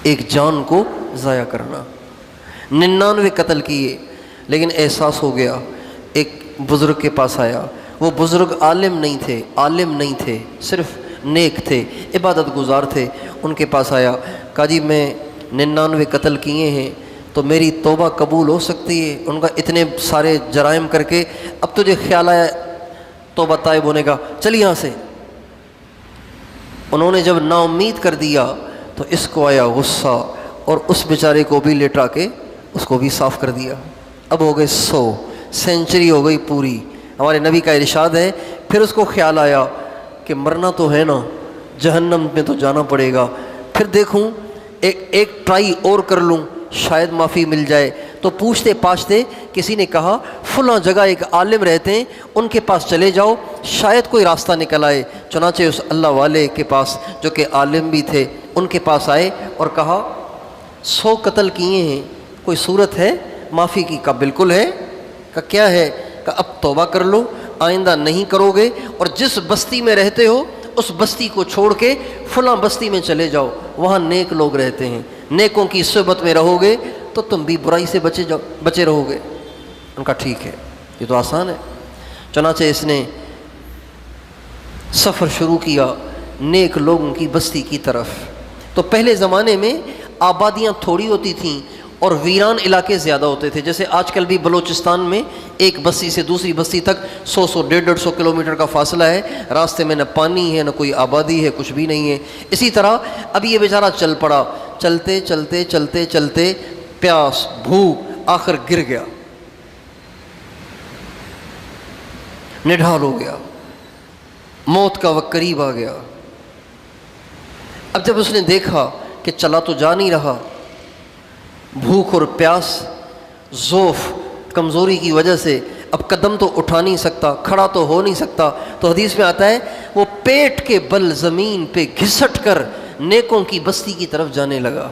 ایک جان کو ضائع کرنا۔ 99 قتل کیے، لیکن احساس ہو گیا۔ ایک بزرگ کے پاس آیا، وہ بزرگ عالم نہیں تھے، صرف نیک تھے، عبادت گزار تھے۔ ان کے پاس آیا، کہا جی میں 99 قتل کیے ہیں، تو میری توبہ قبول ہو سکتی ہے؟ ان کا اتنے سارے جرائم کر کے اب تجھے خیال آیا توبہ طائب ہونے کا، چل یہاں سے۔ انہوں نے جب نا امید کر دیا تو اس کو آیا غصہ، اور اس بیچارے کو بھی لٹا کے اس کو بھی صاف کر دیا۔ اب ہو گئے 100، سینچری ہو گئی پوری۔ ہمارے نبی کا ارشاد ہے پھر اس کو خیال آیا کہ مرنا تو ہے نا، جہنم میں تو جانا پڑے گا، پھر دیکھوں ایک ٹرائی اور کر لوں، شاید معافی مل جائے۔ تو پوچھتے پاچھتے کسی نے کہا فلاں جگہ ایک عالم رہتے ہیں، ان کے پاس چلے جاؤ، شاید کوئی راستہ نکل آئے۔ چنانچہ اس اللہ والے کے پاس، جو کہ عالم بھی تھے، ان کے پاس آئے اور کہا 100 قتل کیے ہیں، کوئی صورت ہے معافی کی؟ کہا بالکل ہے۔ کہا کیا ہے؟ کہا اب توبہ کر لو، آئندہ نہیں کرو گے، اور جس بستی میں رہتے ہو اس بستی کو چھوڑ کے فلاں بستی میں چلے جاؤ، وہاں نیک لوگ رہتے ہیں، نیکوں کی صحبت میں رہو گے تو تم بھی برائی سے بچے رہو گے۔ ان کا ٹھیک ہے، یہ تو آسان ہے۔ چنانچہ اس نے سفر شروع کیا نیک لوگوں کی بستی کی طرف۔ تو پہلے زمانے میں آبادیاں تھوڑی ہوتی تھیں اور ویران علاقے زیادہ ہوتے تھے، جیسے آج کل بھی بلوچستان میں ایک بستی سے دوسری بستی تک 100 150 کلومیٹر کا فاصلہ ہے، راستے میں نہ پانی ہے نہ کوئی آبادی ہے، کچھ بھی نہیں ہے۔ اسی طرح اب یہ بیچارہ چل پڑا، چلتے چلتے چلتے چلتے پیاس بھوک، آخر گر گیا، نڈھال ہو گیا، موت کا وقت قریب آ گیا۔ اب جب اس نے دیکھا کہ چلا تو جا نہیں رہا، بھوک اور پیاس، ضعف، کمزوری کی وجہ سے اب قدم تو اٹھا نہیں سکتا، کھڑا تو ہو نہیں سکتا، تو حدیث میں آتا ہے وہ پیٹ کے بل زمین پہ گھسٹ کر نیکوں کی بستی کی طرف جانے لگا۔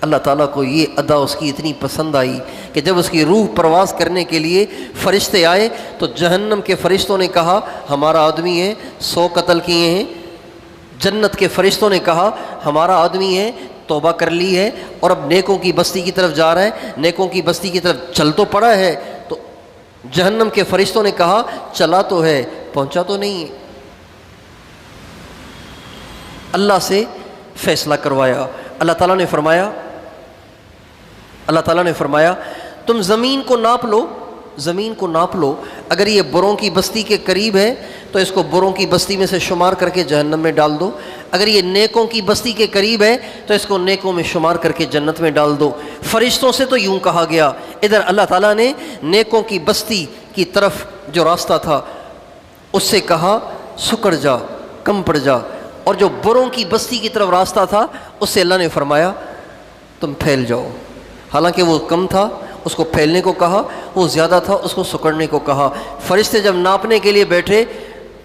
اللہ تعالیٰ کو یہ ادا اس کی اتنی پسند آئی کہ جب اس کی روح پرواز کرنے کے لیے فرشتے آئے تو جہنم کے فرشتوں نے کہا ہمارا آدمی ہے، 100 قتل کیے ہیں۔ جنت کے فرشتوں نے کہا ہمارا آدمی ہے، توبہ کر لی ہے اور اب نیکوں کی بستی کی طرف جا رہا ہے، نیکوں کی بستی کی طرف چل تو پڑا ہے۔ تو جہنم کے فرشتوں نے کہا چلا تو ہے، پہنچا تو نہیں ہے۔ اللہ سے فیصلہ کروایا۔ اللہ تعالیٰ نے فرمایا تم زمین کو ناپ لو، زمین کو ناپ لو، اگر یہ بروں کی بستی کے قریب ہے تو اس کو بروں کی بستی میں سے شمار کر کے جہنم میں ڈال دو، اگر یہ نیکوں کی بستی کے قریب ہے تو اس کو نیکوں میں شمار کر کے جنت میں ڈال دو۔ فرشتوں سے تو یوں کہا گیا، ادھر اللہ تعالیٰ نے نیکوں کی بستی کی طرف جو راستہ تھا اس سے کہا سکڑ جا، کم پڑ جا، اور جو بروں کی بستی کی طرف راستہ تھا اس سے اللہ نے فرمایا تم پھیل جاؤ۔ حالانکہ وہ کم تھا اس کو پھیلنے کو کہا، وہ زیادہ تھا اس کو سکڑنے کو کہا۔ فرشتے جب ناپنے کے لیے بیٹھے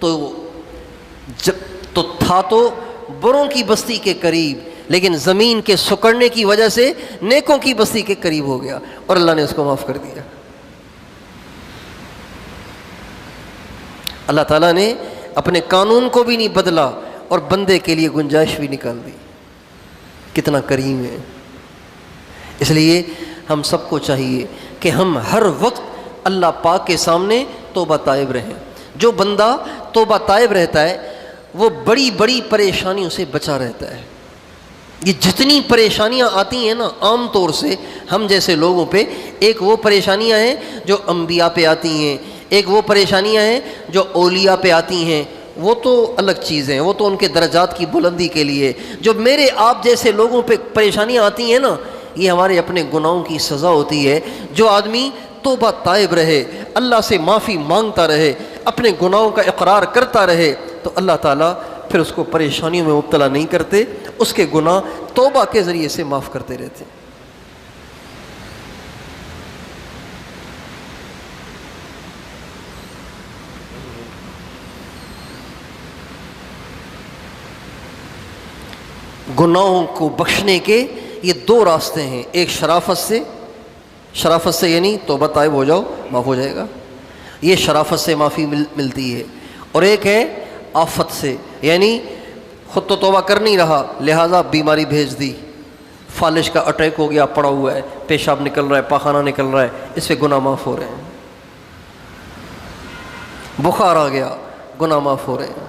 تو تھا تو بروں کی بستی کے قریب، لیکن زمین کے سکڑنے کی وجہ سے نیکوں کی بستی کے قریب ہو گیا اور اللہ نے اس کو معاف کر دیا۔ اللہ تعالیٰ نے اپنے قانون کو بھی نہیں بدلا اور بندے کے لیے گنجائش بھی نکال دی۔ کتنا کریم ہے۔ اس لیے ہم سب کو چاہیے کہ ہم ہر وقت اللہ پاک کے سامنے توبہ طائب رہیں۔ جو بندہ توبہ طائب رہتا ہے وہ بڑی بڑی پریشانیوں سے بچا رہتا ہے۔ یہ جتنی پریشانیاں آتی ہیں نا عام طور سے ہم جیسے لوگوں پہ، ایک وہ پریشانیاں ہیں جو انبیاء پہ آتی ہیں، ایک وہ پریشانیاں ہیں جو اولیاء پہ آتی ہیں، وہ تو الگ چیزیں ہیں، وہ تو ان کے درجات کی بلندی کے لیے۔ جو میرے آپ جیسے لوگوں پہ پریشانیاں آتی ہیں نا، یہ ہمارے اپنے گناہوں کی سزا ہوتی ہے۔ جو آدمی توبہ طائب رہے، اللہ سے معافی مانگتا رہے، اپنے گناہوں کا اقرار کرتا رہے، تو اللہ تعالیٰ پھر اس کو پریشانیوں میں مبتلا نہیں کرتے، اس کے گناہ توبہ کے ذریعے سے معاف کرتے رہتے۔ گناہوں کو بخشنے کے یہ دو راستے ہیں، ایک شرافت سے یعنی توبہ طائب ہو جاؤ معاف ہو جائے گا، یہ شرافت سے معافی ملتی ہے، اور ایک ہے آفت سے، یعنی خود تو توبہ کر نہیں رہا لہٰذا بیماری بھیج دی، فالج کا اٹیک ہو گیا، پڑا ہوا ہے، پیشاب نکل رہا ہے، پاخانہ نکل رہا ہے، اس سے گناہ معاف ہو رہے ہیں۔ بخار آ گیا گناہ معاف ہو رہے ہیں،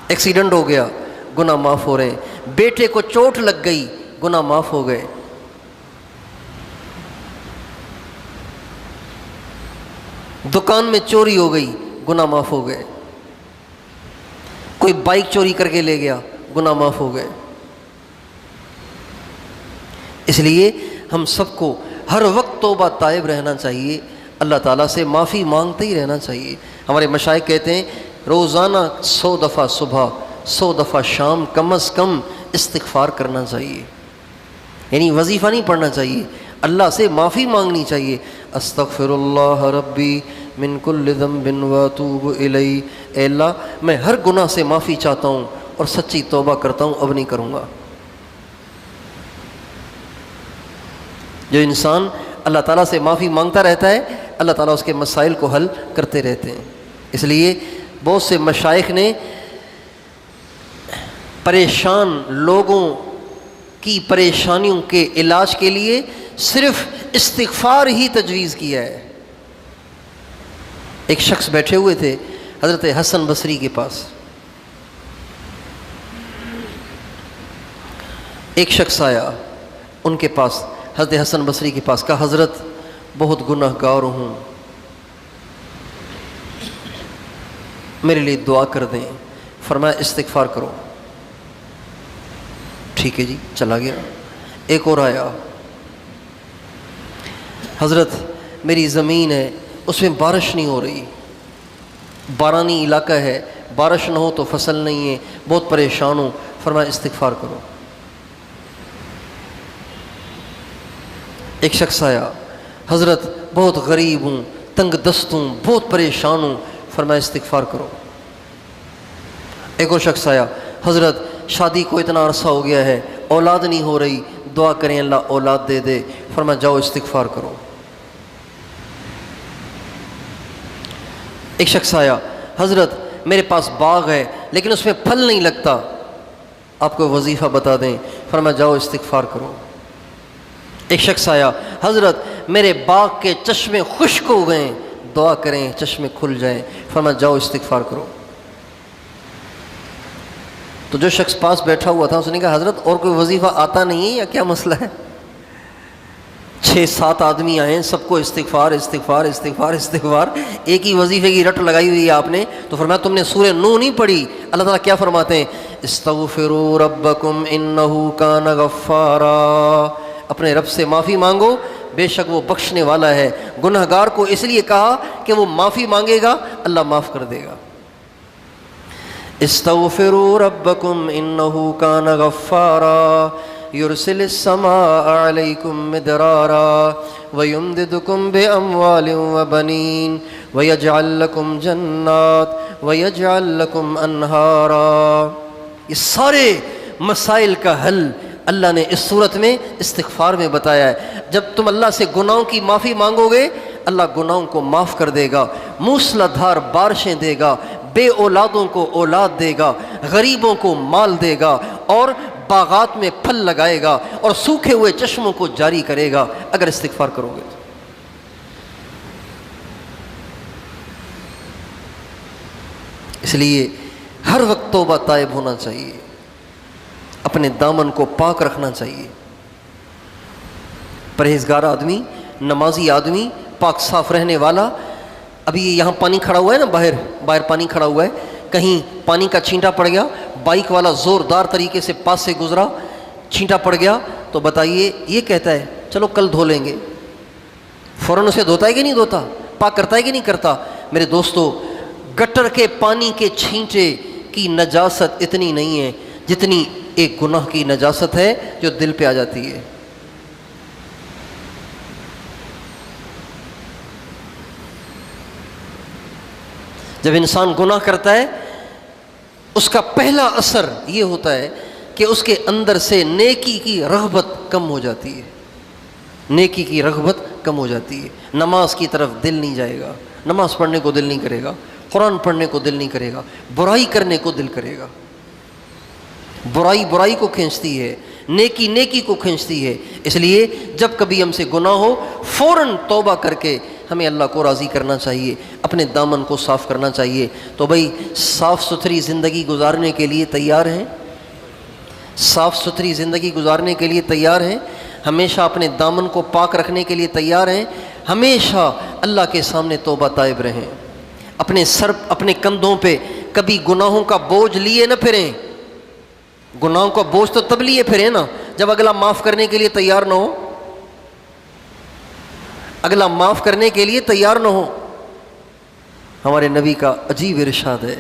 ایکسیڈنٹ ہو گیا گناہ معاف ہو رہے ہیں، بیٹے کو چوٹ لگ گئی گناہ معاف ہو گئے۔ دکان میں چوری ہو گئی گناہ معاف ہو گئے، کوئی بائک چوری کر کے لے گیا گناہ معاف ہو گئے۔ اس لیے ہم سب کو ہر وقت توبہ طائب رہنا چاہیے، اللہ تعالیٰ سے معافی مانگتے ہی رہنا چاہیے۔ ہمارے مشائخ کہتے ہیں روزانہ 100 دفعہ صبح 100 دفعہ شام کم از کم استغفار کرنا چاہیے، یعنی وظیفہ نہیں پڑھنا چاہیے، اللہ سے معافی مانگنی چاہیے۔ استغفر اللہ ربی من کل ذنب واتوب الیہ، اے اللہ میں ہر گناہ سے معافی چاہتا ہوں اور سچی توبہ کرتا ہوں، اب نہیں کروں گا۔ جو انسان اللہ تعالیٰ سے معافی مانگتا رہتا ہے اللہ تعالیٰ اس کے مسائل کو حل کرتے رہتے ہیں۔ اس لیے بہت سے مشائخ نے پریشان لوگوں کی پریشانیوں کے علاج کے لیے صرف استغفار ہی تجویز کیا ہے۔ ایک شخص بیٹھے ہوئے تھے حضرت حسن بصری کے پاس، ایک شخص آیا ان کے پاس حضرت حسن بصری کے پاس، کہا حضرت بہت گناہ گار ہوں، میرے لیے دعا کر دیں۔ فرمایا استغفار کرو۔ ٹھیک ہے جی، چلا گیا۔ ایک اور آیا، حضرت میری زمین ہے اس میں بارش نہیں ہو رہی، بارانی علاقہ ہے، بارش نہ ہو تو فصل نہیں ہے، بہت پریشان ہوں۔ فرمایا استغفار کرو۔ ایک شخص آیا، حضرت بہت غریب ہوں، تنگ دست ہوں، بہت پریشان ہوں۔ فرمایا استغفار کرو۔ ایک اور شخص آیا، حضرت شادی کو اتنا عرصہ ہو گیا ہے، اولاد نہیں ہو رہی، دعا کریں اللہ اولاد دے دے۔ فرمایا جاؤ استغفار کرو۔ ایک شخص آیا، حضرت میرے پاس باغ ہے لیکن اس میں پھل نہیں لگتا، آپ کو وظیفہ بتا دیں۔ فرمایا جاؤ استغفار کرو۔ ایک شخص آیا، حضرت میرے باغ کے چشمے خشک ہو گئے، دعا کریں چشمے کھل جائیں۔ فرمایا جاؤ استغفار کرو۔ تو جو شخص پاس بیٹھا ہوا تھا اس نے کہا حضرت اور کوئی وظیفہ آتا نہیں ہے یا کیا مسئلہ ہے؟ 6-7 آدمی آئے سب کو استغفار استغفار استغفار استغفار، ایک ہی وظیفے کی رٹ لگائی ہوئی ہے آپ نے، تو فرمایا تم نے سورہ نوح نہیں پڑھی۔ اللہ تعالیٰ کیا فرماتے ہیں؟ استغفروا ربکم انہ کان غفارا، اپنے رب سے معافی مانگو، بے شک وہ بخشنے والا ہے۔ گناہ گار کو اس لیے کہا کہ وہ معافی مانگے گا، اللہ معاف کر دے گا۔ استغفروا ربکم انہ کان غفارا یرسل السماء علیکم مدرارا ویمددکم باموال وبنین ویجعل لکم جنات ویجعل لکم انہارا۔ یہ سارے مسائل کا حل اللہ نے اس صورت میں استغفار میں بتایا ہے۔ جب تم اللہ سے گناہوں کی معافی مانگو گے، اللہ گناہوں کو معاف کر دے گا، موسلا دھار بارشیں دے گا، بے اولادوں کو اولاد دے گا، غریبوں کو مال دے گا، اور باغات میں پھل لگائے گا، اور سوکھے ہوئے چشموں کو جاری کرے گا اگر استغفار کرو گے تو۔ اس لیے ہر وقت توبہ تائب ہونا چاہیے، اپنے دامن کو پاک رکھنا چاہیے۔ پرہیزگار آدمی، نمازی آدمی، پاک صاف رہنے والا۔ ابھی یہاں پانی کھڑا ہوا ہے نا، باہر پانی کھڑا ہوا ہے، کہیں پانی کا چھینٹا پڑ گیا، بائک والا زوردار طریقے سے پاس سے گزرا، چھینٹا پڑ گیا، تو بتائیے یہ کہتا ہے چلو کل دھو لیں گے، فوراً اسے دھوتا ہے کہ نہیں دھوتا؟ پاک کرتا ہے کہ نہیں کرتا؟ میرے دوستو، گٹر کے پانی کے چھینٹے کی نجاست اتنی نہیں ہے جتنی ایک گناہ کی نجاست ہے جو دل پہ آ جاتی ہے۔ جب انسان گناہ کرتا ہے، اس کا پہلا اثر یہ ہوتا ہے کہ اس کے اندر سے نیکی کی رغبت کم ہو جاتی ہے، نیکی کی رغبت کم ہو جاتی ہے۔ نماز کی طرف دل نہیں جائے گا، نماز پڑھنے کو دل نہیں کرے گا، قرآن پڑھنے کو دل نہیں کرے گا، برائی کرنے کو دل کرے گا۔ برائی برائی کو کھینچتی ہے، نیکی نیکی کو کھینچتی ہے۔ اس لیے جب کبھی ہم سے گناہ ہو، فوراً توبہ کر کے ہمیں اللہ کو راضی کرنا چاہیے، اپنے دامن کو صاف کرنا چاہیے۔ تو بھائی صاف ستھری زندگی گزارنے کے لیے تیار ہیں؟ صاف ستھری زندگی گزارنے کے لیے تیار ہیں؟ ہمیشہ اپنے دامن کو پاک رکھنے کے لیے تیار ہیں؟ ہمیشہ اللہ کے سامنے توبہ طائب رہیں، اپنے سر اپنے کندھوں پہ کبھی گناہوں کا بوجھ لیے نہ پھریں۔ گناہوں کا بوجھ تو تب لیے پھریں نا جب اگلا معاف کرنے کے لیے تیار نہ ہو، اگلا معاف کرنے کے لیے تیار نہ ہو۔ ہمارے نبی کا عجیب ارشاد ہے،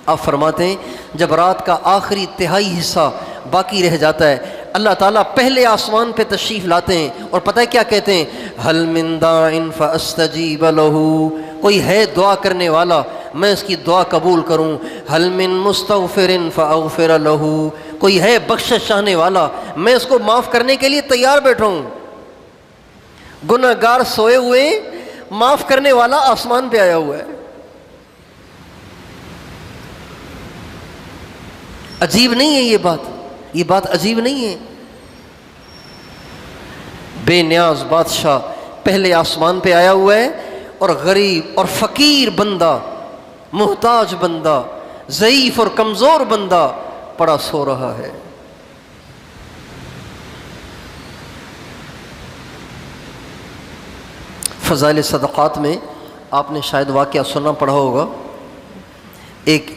آپ فرماتے ہیں جب رات کا آخری تہائی حصہ باقی رہ جاتا ہے، اللہ تعالیٰ پہلے آسمان پہ تشریف لاتے ہیں، اور پتہ ہے کیا کہتے ہیں؟ حل من داع فاستجیب لہ، کوئی ہے دعا کرنے والا میں اس کی دعا قبول کروں۔ حل من مستغفر فاغفر لہ، کوئی ہے بخشش چاہنے والا میں اس کو معاف کرنے کے لیے تیار بیٹھا ہوں۔ گناہ گار سوئے ہوئے، معاف کرنے والا آسمان پہ آیا ہوا ہے۔ عجیب نہیں ہے یہ بات عجیب نہیں ہے؟ بے نیاز بادشاہ پہلے آسمان پہ آیا ہوا ہے، اور غریب اور فقیر بندہ، محتاج بندہ، ضعیف اور کمزور بندہ پڑا سو رہا ہے۔ فضائل صدقات میں آپ نے شاید واقعہ سنا پڑھا ہوگا، ایک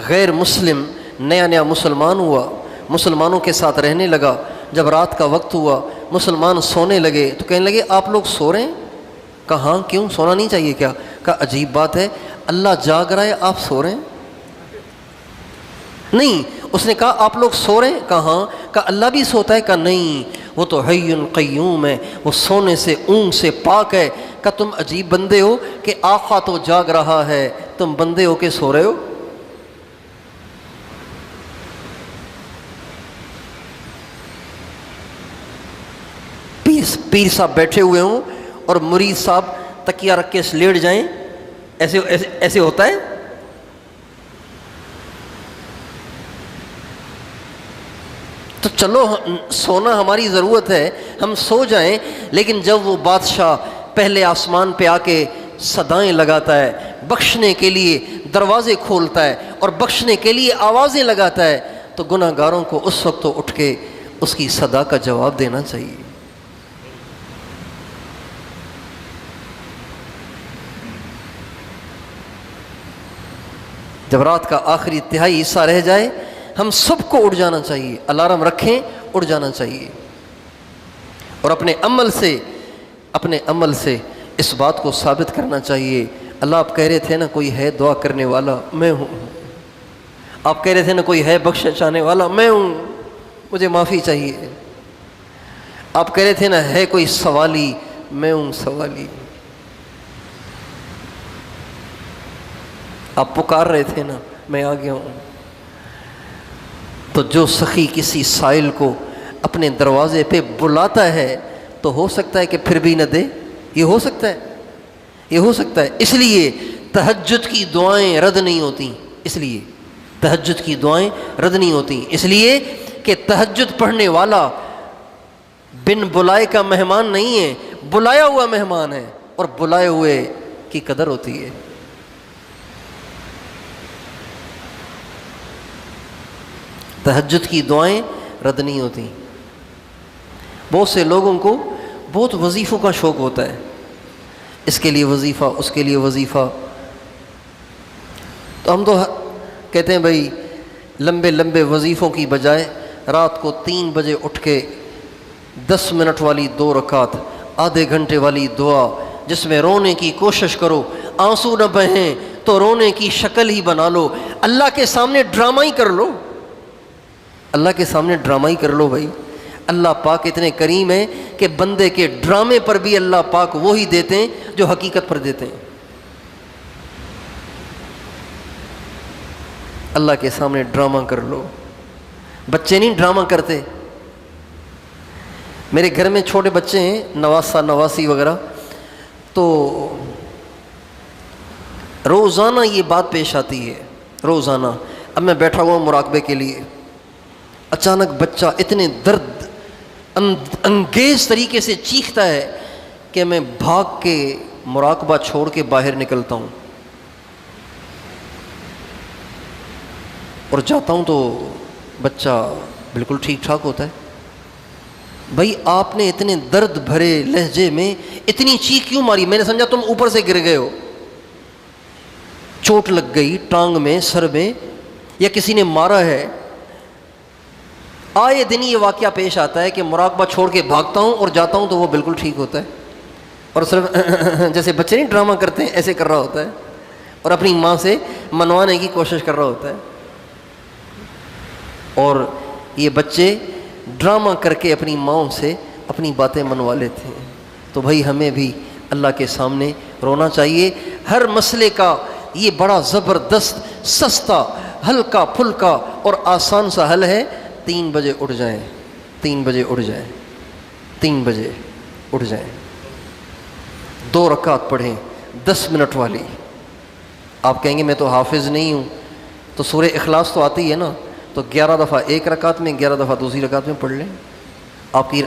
غیر مسلم نیا مسلمان ہوا، مسلمانوں کے ساتھ رہنے لگا۔ جب رات کا وقت ہوا، مسلمان سونے لگے تو کہنے لگے آپ لوگ سو رہے ہیں؟ کہا ہاں، کیوں سونا نہیں چاہیے کیا؟ کہا عجیب بات ہے، اللہ جاگ رہا ہے آپ سو رہے ہیں؟ نہیں، اس نے کہا آپ لوگ سو رہے ہیں؟ کہا ہاں۔ کہا اللہ بھی سوتا ہے؟ کہا نہیں، وہ تو حی قیوم ہے، وہ سونے سے اونگ سے پاک ہے۔ کہا تم عجیب بندے ہو کہ آقا تو جاگ رہا ہے، تم بندے ہو کے سو رہے ہو۔ پیر صاحب بیٹھے ہوئے ہوں اور مرید صاحب تکیہ رکھ کے لیٹ جائیں، ایسے ہوتا ہے؟ تو چلو سونا ہماری ضرورت ہے، ہم سو جائیں، لیکن جب وہ بادشاہ پہلے آسمان پہ آ کے صدائیں لگاتا ہے، بخشنے کے لیے دروازے کھولتا ہے اور بخشنے کے لیے آوازیں لگاتا ہے، تو گناہ گاروں کو اس وقت تو اٹھ کے اس کی صدا کا جواب دینا چاہیے۔ جب رات کا آخری تہائی حصہ رہ جائے ہم سب کو اٹھ جانا چاہیے، الارم رکھیں، اٹھ جانا چاہیے، اور اپنے عمل سے اس بات کو ثابت کرنا چاہیے۔ اللہ آپ کہہ رہے تھے نا کوئی ہے دعا کرنے والا، میں ہوں۔ آپ کہہ رہے تھے نا کوئی ہے بخشش چاہنے والا، میں ہوں، مجھے معافی چاہیے۔ آپ کہہ رہے تھے نا ہے کوئی سوالی، میں ہوں سوالی۔ آپ پکار رہے تھے نا، میں آ گیا ہوں۔ تو جو سخی کسی سائل کو اپنے دروازے پہ بلاتا ہے تو ہو سکتا ہے کہ پھر بھی نہ دے، یہ ہو سکتا ہے۔ اس لیے تہجد کی دعائیں رد نہیں ہوتی، اس لیے کہ تہجد پڑھنے والا بن بلائے کا مہمان نہیں ہے، بلایا ہوا مہمان ہے، اور بلائے ہوئے کی قدر ہوتی ہے۔ تہجد کی دعائیں رد نہیں ہوتی۔ بہت سے لوگوں کو بہت وظیفوں کا شوق ہوتا ہے، اس کے لیے وظیفہ، اس کے لیے وظیفہ، تو ہم تو کہتے ہیں بھائی لمبے وظیفوں کی بجائے رات کو 3 بجے اٹھ کے 10 منٹ والی 2 رکعت، آدھے گھنٹے والی دعا جس میں رونے کی کوشش کرو، آنسو نہ بہیں تو رونے کی شکل ہی بنا لو، اللہ کے سامنے ڈرامہ ہی کر لو، بھائی۔ اللہ پاک اتنے کریم ہیں کہ بندے کے ڈرامے پر بھی اللہ پاک وہی دیتے ہیں جو حقیقت پر دیتے ہیں۔ اللہ کے سامنے ڈرامہ کر لو۔ بچے نہیں ڈرامہ کرتے۔ میرے گھر میں چھوٹے بچے ہیں، نواسہ نواسی وغیرہ، تو روزانہ یہ بات پیش آتی ہے، روزانہ۔ اب میں بیٹھا ہوا ہوں مراقبے کے لیے، اچانک بچہ اتنے درد انگیز طریقے سے چیختا ہے کہ میں بھاگ کے مراقبہ چھوڑ کے باہر نکلتا ہوں، اور جاتا ہوں تو بچہ بالکل ٹھیک ٹھاک ہوتا ہے۔ بھائی آپ نے اتنے درد بھرے لہجے میں اتنی چیخ کیوں ماری؟ میں نے سمجھا تم اوپر سے گر گئے ہو، چوٹ لگ گئی ٹانگ میں، سر میں، یا کسی نے مارا ہے۔ آئے دن یہ واقعہ پیش آتا ہے کہ مراقبہ چھوڑ کے بھاگتا ہوں اور جاتا ہوں تو وہ بالکل ٹھیک ہوتا ہے، اور صرف جیسے بچے نہیں ڈرامہ کرتے ہیں ایسے کر رہا ہوتا ہے، اور اپنی ماں سے منوانے کی کوشش کر رہا ہوتا ہے۔ اور یہ بچے ڈرامہ کر کے اپنی ماں سے اپنی باتیں منوا لیتے ہیں۔ تو بھائی ہمیں بھی اللہ کے سامنے رونا چاہیے۔ ہر مسئلے کا یہ بڑا زبردست، سستا، ہلکا پھلکا اور آسان سا حل ہے، 3 بجے اٹھ جائیں، 3 بجے اٹھ جائیں، 3 بجے اٹھ جائیں، 2 رکعت پڑھیں 10 منٹ والی۔ آپ کہیں گے میں تو حافظ نہیں ہوں، تو سورہ اخلاص تو آتی ہے نا، تو 11 دفعہ ایک رکعت میں، 11 دفعہ دوسری رکعت میں پڑھ لیں، آپ کی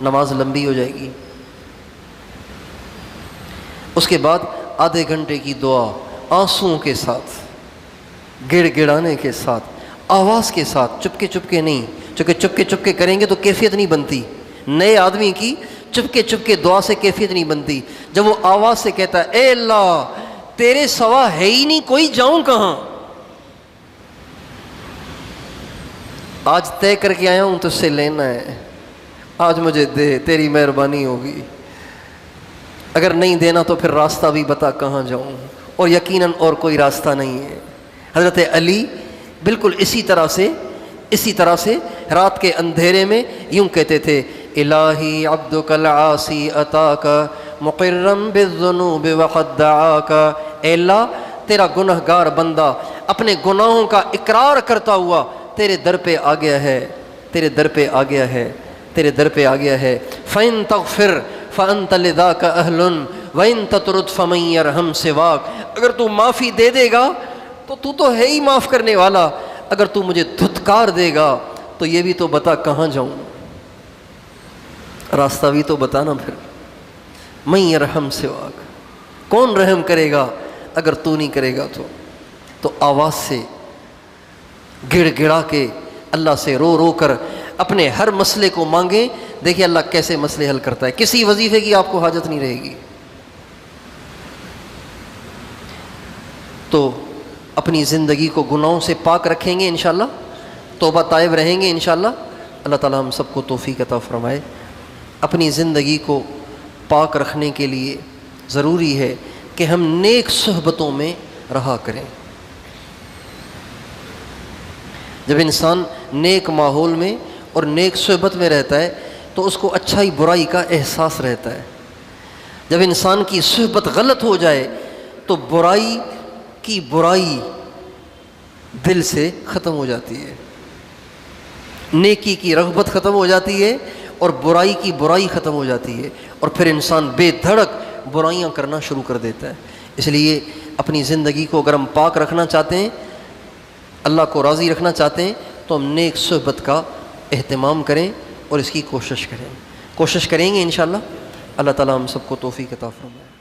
نماز لمبی ہو جائے گی۔ اس کے بعد آدھے گھنٹے کی دعا آنسوؤں کے ساتھ، گڑ گڑانے کے ساتھ، آواز کے ساتھ، چپکے نہیں، چونکہ چپکے کریں گے تو کیفیت نہیں بنتی۔ نئے آدمی کی چپکے دعا سے کیفیت نہیں بنتی۔ جب وہ آواز سے کہتا ہے اے اللہ تیرے سوا ہے ہی نہیں کوئی، جاؤں کہاں، آج طے کر کے آیا ہوں تجھ سے لینا ہے، آج مجھے دے، تیری مہربانی ہوگی، اگر نہیں دینا تو پھر راستہ بھی بتا کہاں جاؤں، اور یقیناً اور کوئی راستہ نہیں ہے۔ حضرت علی بالکل اسی طرح سے رات کے اندھیرے میں یوں کہتے تھے، الہی عبدک العاصی اتاک مقرم بالذنوب وقد دعاک، اے اللہ تیرا گنہگار بندہ اپنے گناہوں کا اقرار کرتا ہوا تیرے در پہ آ گیا ہے، تیرے در پہ آ گیا ہے، تیرے در پہ آ گیا ہے۔ فَإِن تَغْفِرْ فَأَنْتَ لِذَاكَ أَهْلٌ وَإِن تَطْرُدْ فَمَن يَرْحَمْ سِوَاكَ، اگر تو معافی دے دے گا تو ہے ہی معاف کرنے والا، اگر تو مجھے دھتکار دے گا تو یہ بھی تو بتا کہاں جاؤں، راستہ بھی تو بتانا۔ پھر من یرحم سواک، کون رحم کرے گا اگر تو نہیں کرے گا؟ تو آواز سے گڑ گڑا کے اللہ سے رو رو کر اپنے ہر مسئلے کو مانگیں، دیکھیں اللہ کیسے مسئلے حل کرتا ہے، کسی وظیفے کی آپ کو حاجت نہیں رہے گی۔ تو اپنی زندگی کو گناہوں سے پاک رکھیں گے انشاءاللہ، توبہ طائب رہیں گے انشاءاللہ، اللہ تعالیٰ ہم سب کو توفیق عطا فرمائے۔ اپنی زندگی کو پاک رکھنے کے لیے ضروری ہے کہ ہم نیک صحبتوں میں رہا کریں۔ جب انسان نیک ماحول میں اور نیک صحبت میں رہتا ہے تو اس کو اچھائی برائی کا احساس رہتا ہے۔ جب انسان کی صحبت غلط ہو جائے تو برائی کی برائی دل سے ختم ہو جاتی ہے، نیکی کی رغبت ختم ہو جاتی ہے اور برائی کی برائی ختم ہو جاتی ہے، اور پھر انسان بے دھڑک برائیاں کرنا شروع کر دیتا ہے۔ اس لیے اپنی زندگی کو اگر ہم پاک رکھنا چاہتے ہیں، اللہ کو راضی رکھنا چاہتے ہیں، تو ہم نیک صحبت کا اہتمام کریں اور اس کی کوشش کریں گے انشاءاللہ۔ اللہ تعالیٰ ہم سب کو توفیق عطا فرمائے۔